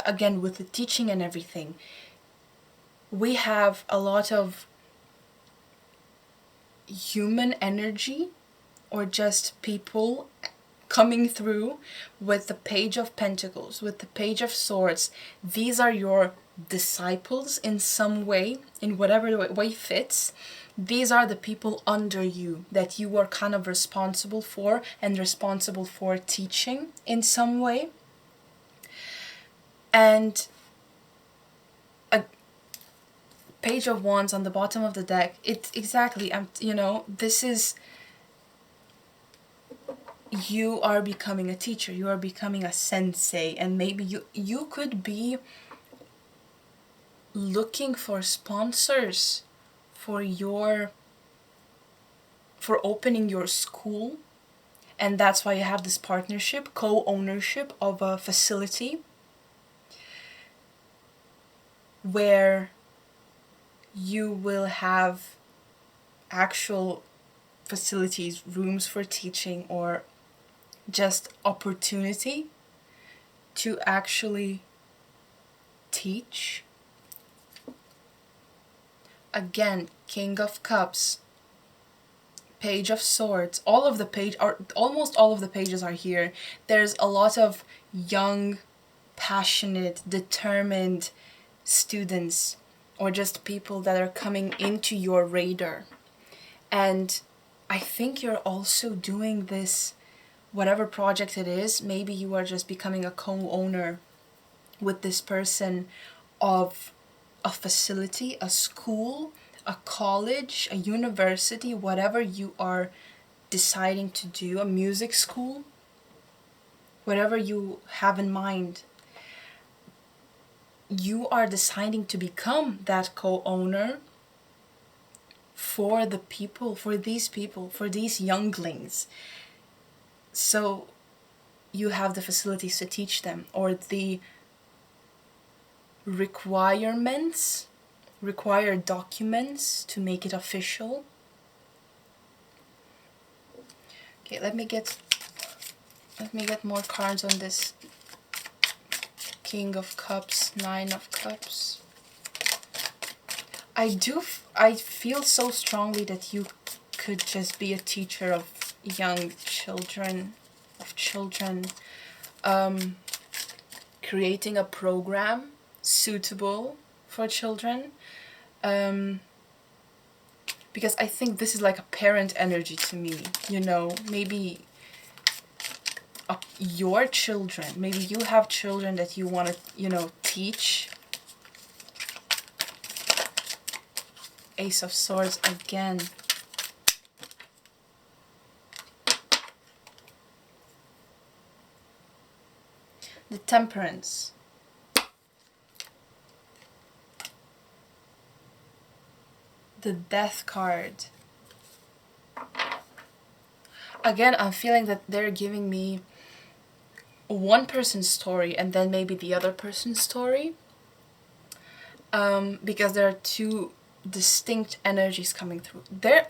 again, with the teaching and everything, we have a lot of human energy, or just people coming through with the Page of Pentacles, with the Page of Swords. These are your disciples in some way, in whatever way fits. These are the people under you that you are kind of responsible for, and responsible for teaching in some way. And a Page of Wands on the bottom of the deck, it's exactly, you know, this is, you are becoming a teacher, you are becoming a sensei, and maybe you could be looking for sponsors for opening your school, and that's why you have this partnership, co-ownership of a facility where you will have actual facilities, rooms for teaching, or just opportunity to actually teach. Again, King of Cups, Page of Swords, all of the page, or almost all of the pages are here. There's a lot of young, passionate, determined students, or just people that are coming into your radar. And I think you're also doing this, whatever project it is, maybe you are just becoming a co-owner with this person of a facility, a school, a college, a university, whatever you are deciding to do, a music school, whatever you have in mind. You are deciding to become that co-owner for the people, for these younglings. So you have the facilities to teach them, or the required documents to make it official. Okay, let me get more cards on this King of Cups, Nine of Cups. I feel so strongly that you could just be a teacher of young children, creating a program suitable for children, because I think this is like a parent energy to me, you know, maybe your children, maybe you have children that you want to, you know, teach. Ace of Swords again. The Temperance. The Death card. Again, I'm feeling that they're giving me one person's story and then maybe the other person's story. Because there are two distinct energies coming through.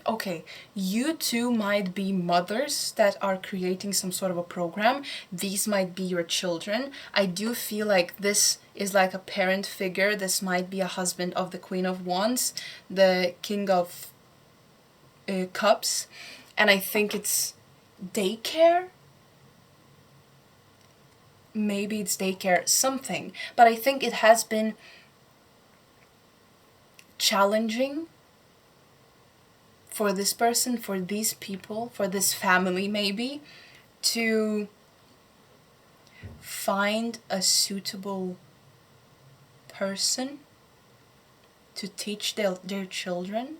Okay, you two might be mothers that are creating some sort of a program. These might be your children. I do feel like this is like a parent figure. This might be a husband of the Queen of Wands, the King of Cups, and I think it's daycare. Maybe it's daycare, something. But I think it has been challenging for this person, for these people, for this family maybe, to find a suitable person to teach their children.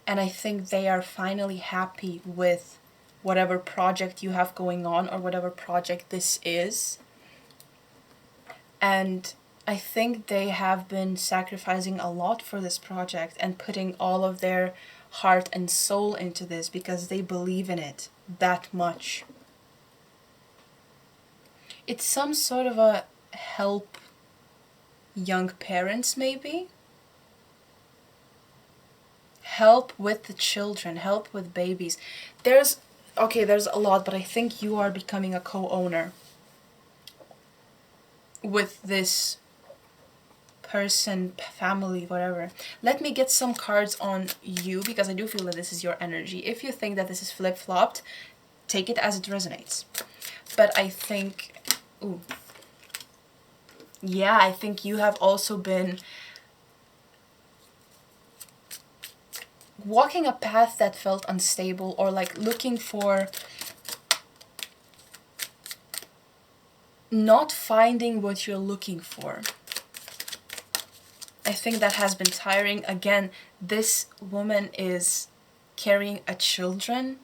And I think they are finally happy with whatever project you have going on or whatever project this is. And I think they have been sacrificing a lot for this project and putting all of their heart and soul into this because they believe in it that much. It's some sort of a help young parents maybe. Help with the children, help with babies. There's a lot, but I think you are becoming a co-owner with this person, family, whatever. Let me get some cards on you because I do feel that this is your energy. If you think that this is flip-flopped, take it as it resonates. But I think, I think you have also been walking a path that felt unstable, or like looking for, not finding what you're looking for. I think that has been tiring. Again, this woman is carrying a children,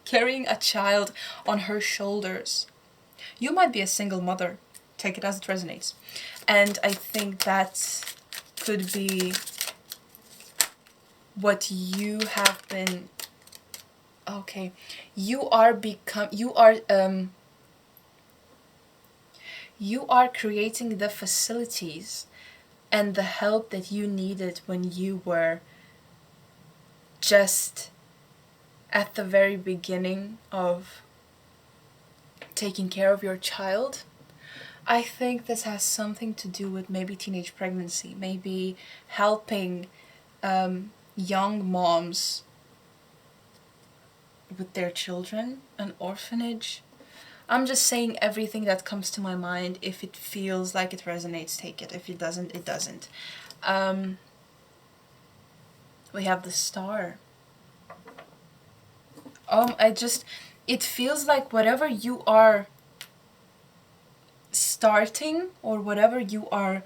carrying a child on her shoulders. You might be a single mother. Take it as it resonates. And I think that could be what you have been. Okay, you are creating the facilities and the help that you needed when you were just at the very beginning of taking care of your child. I think this has something to do with maybe teenage pregnancy, maybe helping young moms with their children, an orphanage. I'm just saying everything that comes to my mind. If it feels like it resonates, take it. If it doesn't, it doesn't. We have the Star. It feels like whatever you are starting or whatever you are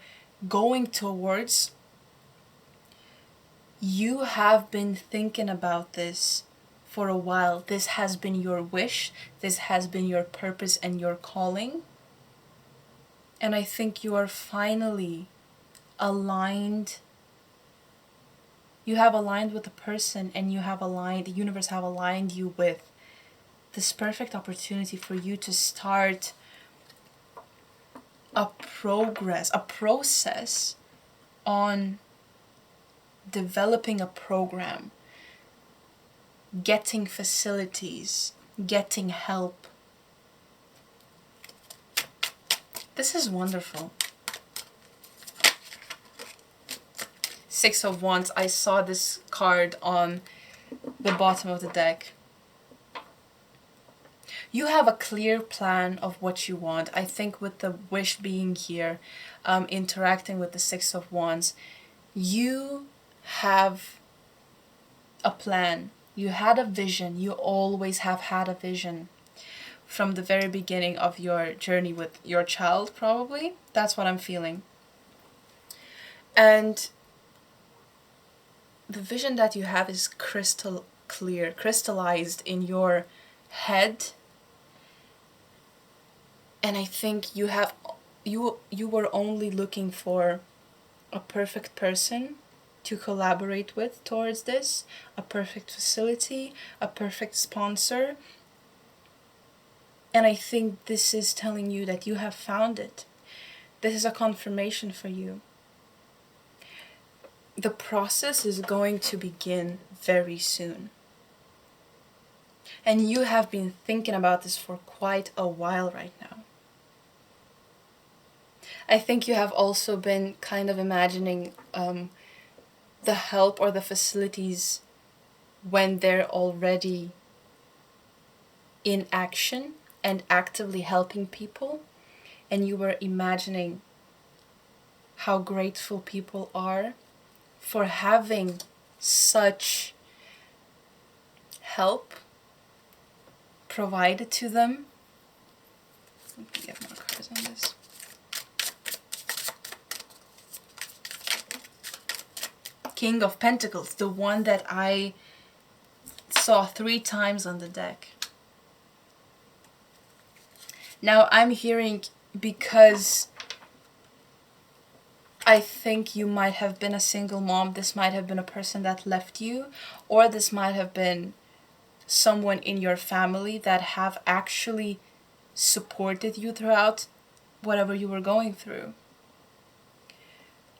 going towards, you have been thinking about this for a while. This has been your wish. This has been your purpose and your calling. And I think you are finally aligned. You have aligned with the person, and the universe have aligned you with this perfect opportunity for you to start a process on developing a program, getting facilities, getting help. This is wonderful. Six of Wands. I saw this card on the bottom of the deck. You have a clear plan of what you want. I think with the wish being here, interacting with the Six of Wands, you have a plan. You had a vision. You always have had a vision from the very beginning of your journey with your child, probably. That's what I'm feeling. And the vision that you have is crystal clear, crystallized in your head. And I think you were only looking for a perfect person to collaborate with towards this, a perfect facility, a perfect sponsor. And I think this is telling you that you have found it. This is a confirmation for you. the process is going to begin very soon. And you have been thinking about this for quite a while right now. I think you have also been kind of imagining the help or the facilities when they're already in action and actively helping people, and you were imagining how grateful people are for having such help provided to them. Let me get more cards on this. King of Pentacles, the one that I saw 3 times on the deck. Now I'm hearing, because I think you might have been a single mom, this might have been a person that left you, or this might have been someone in your family that have actually supported you throughout whatever you were going through.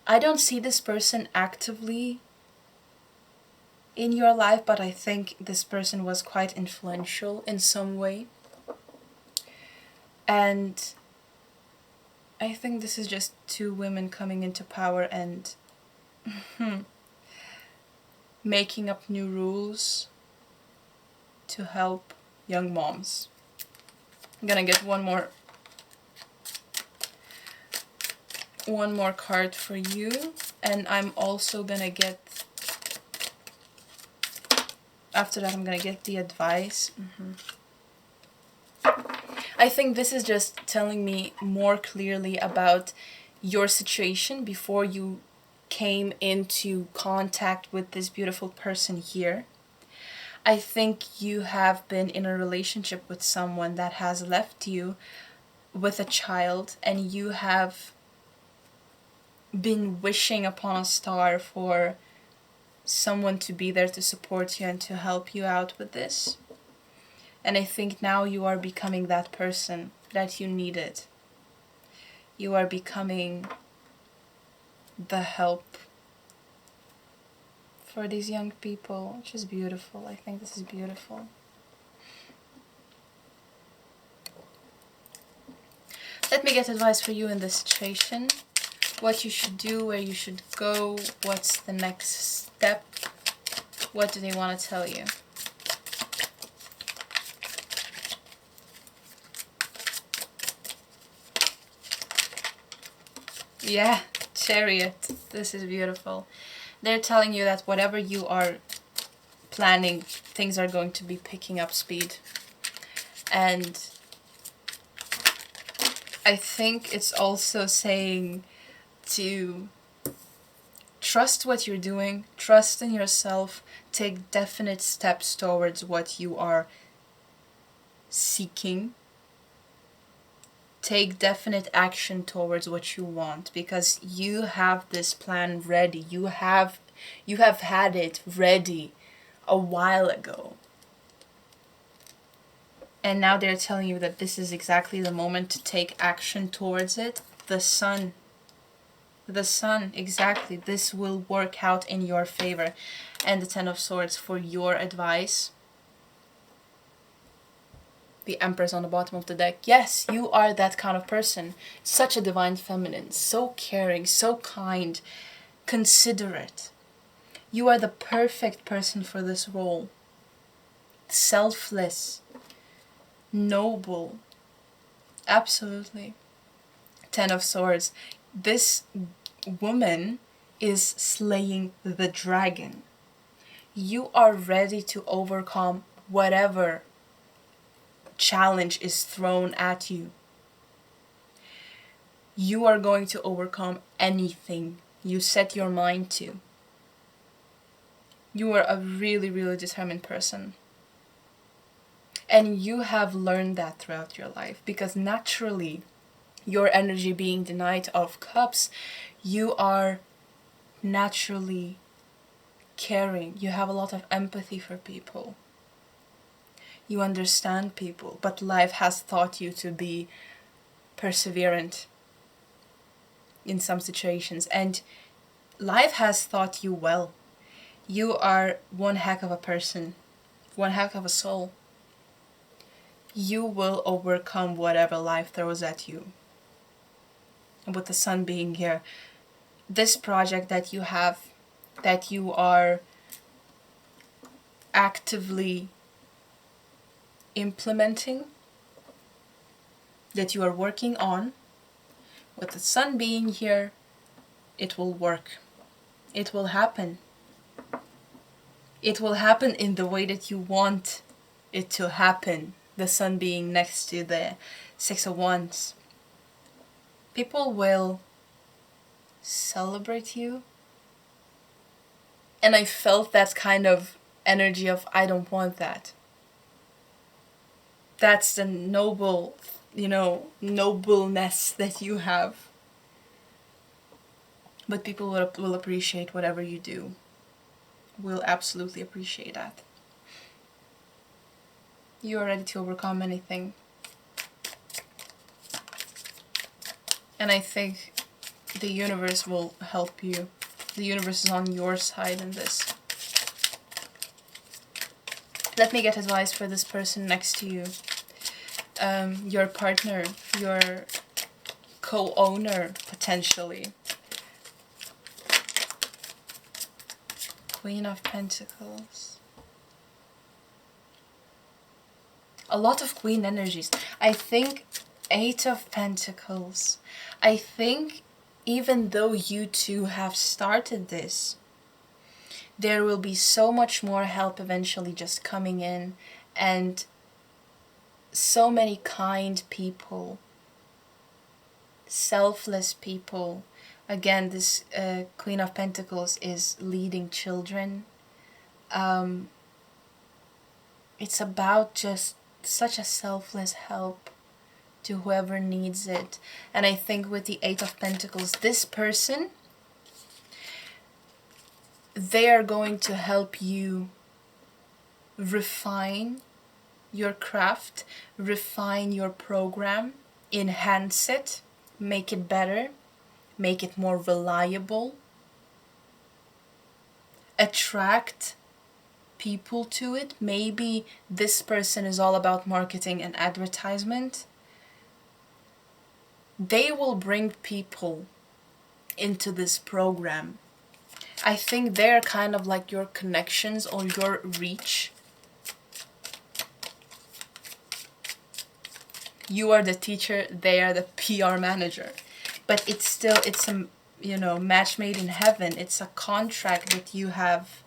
I don't see this person actively in your life, but I think this person was quite influential in some way. And I think this is just 2 women coming into power and making up new rules to help young moms. I'm gonna get one more card for you, and I'm also gonna get, after that I'm gonna get the advice. I think this is just telling me more clearly about your situation before you came into contact with this beautiful person here. I think you have been in a relationship with someone that has left you with a child, and you have been wishing upon a star for someone to be there to support you and to help you out with this. And I think now you are becoming that person that you needed. You are becoming the help for these young people, which is beautiful. I think this is beautiful. Let me get advice for you in this situation. What you should do, where you should go, what's the next step, what do they want to tell you? Yeah, Chariot. This is beautiful. They're telling you that whatever you are planning, things are going to be picking up speed. And I think it's also saying to trust what you're doing, trust in yourself, take definite steps towards what you are seeking. Take definite action towards what you want, because you have this plan ready. You have had it ready a while ago. And now they're telling you that this is exactly the moment to take action towards it. The sun. The sun, exactly. This will work out in your favor. And the Ten of Swords for your advice. The Empress on the bottom of the deck. Yes, you are that kind of person. Such a divine feminine. So caring, so kind, considerate. You are the perfect person for this role. Selfless. Noble. Absolutely. Ten of Swords. This woman is slaying the dragon. You are ready to overcome whatever challenge is thrown at you. You are going to overcome anything you set your mind to. You are a really, really determined person. And you have learned that throughout your life, because naturally, your energy being the Knight of Cups, you are naturally caring. You have a lot of empathy for people. You understand people, but life has taught you to be perseverant in some situations. And life has taught you well. You are one heck of a person, one heck of a soul. You will overcome whatever life throws at you. And with the sun being here, this project that you have, that you are actively implementing, that you are working on, with the sun being here, it will work. It will happen. It will happen in the way that you want it to happen. The sun being next to the Six of Wands. People will celebrate you. And I felt that kind of energy of, I don't want that. That's the noble, nobleness that you have. But people will appreciate whatever you do. Will absolutely appreciate that. You are ready to overcome anything. And I think the universe will help you. The universe is on your side in this. Let me get advice for this person next to you. Your partner, your co-owner, potentially. Queen of Pentacles. A lot of Queen energies. I think Eight of Pentacles. I think even though you two have started this, there will be so much more help eventually just coming in, and so many kind people, selfless people. Again, this Queen of Pentacles is leading children. It's about just such a selfless help to whoever needs it. And I think with the Eight of Pentacles, this person, they are going to help you refine your craft, refine your program, enhance it, make it better, make it more reliable, attract people to it. Maybe this person is all about marketing and advertisement. They will bring people into this program. I think they're kind of like your connections or your reach. You are the teacher, they are the PR manager. But it's a, match made in heaven. It's a contract that you have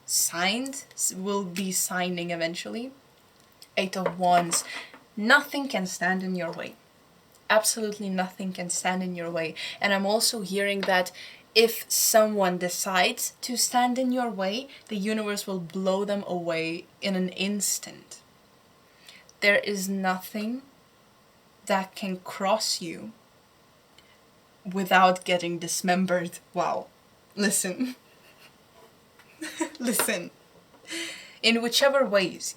signed, will be signing eventually. Eight of Wands. Nothing can stand in your way. Absolutely nothing can stand in your way. And I'm also hearing that if someone decides to stand in your way, the universe will blow them away in an instant. There is nothing that can cross you without getting dismembered. Wow. Listen. Listen. In whichever ways,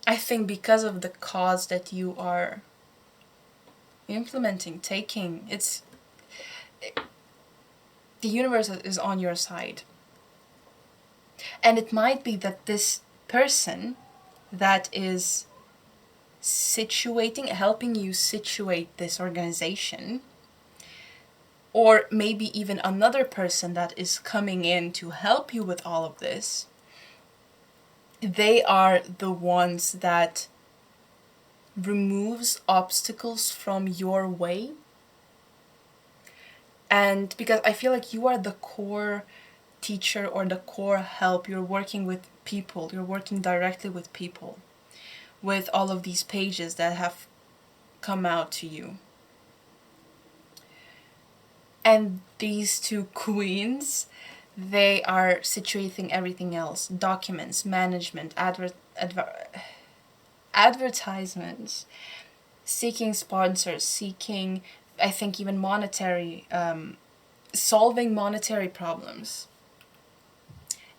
I think because of the cause that you are implementing, taking, the universe is on your side. And it might be that this person that is helping you situate this organization, or maybe even another person that is coming in to help you with all of this, they are the ones that removes obstacles from your way. And because I feel like you are the core teacher or the core help, you're working with people, you're working directly with people, with all of these pages that have come out to you. And these two queens, they are situating everything else. Documents, management, advertisements, seeking sponsors, seeking, I think, even monetary, solving monetary problems.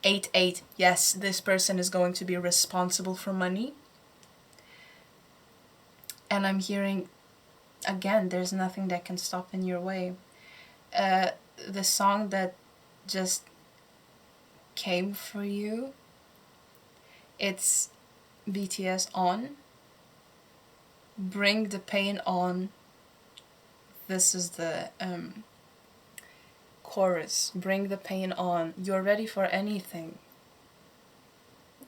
8-8, yes, this person is going to be responsible for money. And I'm hearing, again, there's nothing that can stop in your way. the song that just came for you, it's BTS On. Bring the pain on. This is the chorus. Bring the pain on. You're ready for anything.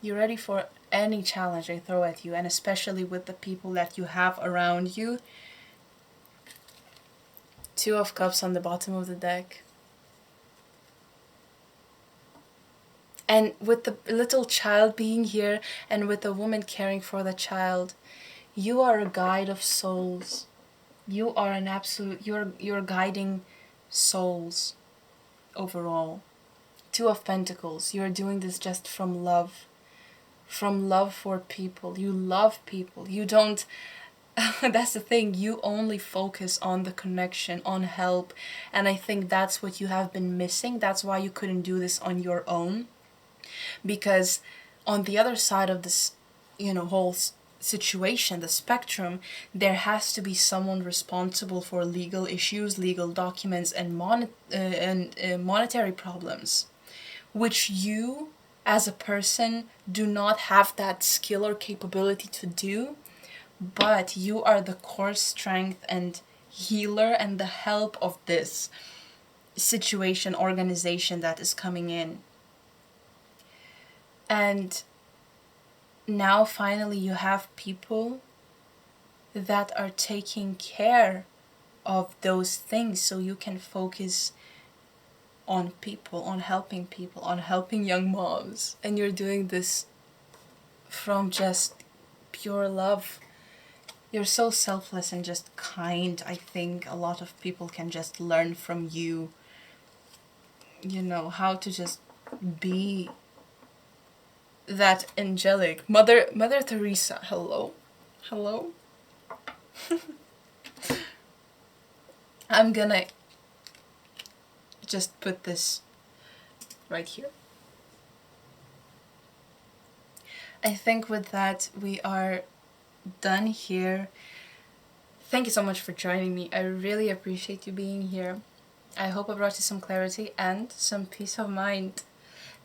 You're ready for any challenge they throw at you, and especially with the people that you have around you. Two of Cups on the bottom of the deck. And with the little child being here, and with the woman caring for the child, you are a guide of souls. You are an absolute, you're guiding souls overall. Two of Pentacles. You're doing this just from love. From love for people. You love people. You don't, that's the thing, you only focus on the connection, on help. And I think that's what you have been missing. That's why you couldn't do this on your own. Because on the other side of this, whole situation, the spectrum, there has to be someone responsible for legal issues, legal documents, and monetary problems, which you as a person do not have that skill or capability to do, but you are the core strength and healer and the help of this situation, organization that is coming in. And now finally you have people that are taking care of those things, so you can focus on people, on helping young moms. And you're doing this from just pure love. You're so selfless and just kind. I think a lot of people can just learn from you, how to just be that angelic Mother Teresa. Hello. I'm gonna just put this right here. I think with that we are done here. Thank you so much for joining me. I really appreciate you being here. I hope I brought you some clarity and some peace of mind.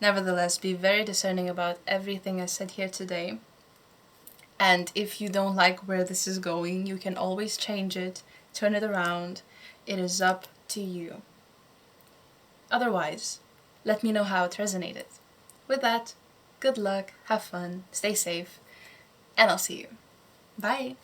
Nevertheless, be very discerning about everything I said here today. And if you don't like where this is going, you can always change it, turn it around. It is up to you. Otherwise, let me know how it resonated. With that, good luck, have fun, stay safe, and I'll see you. Bye!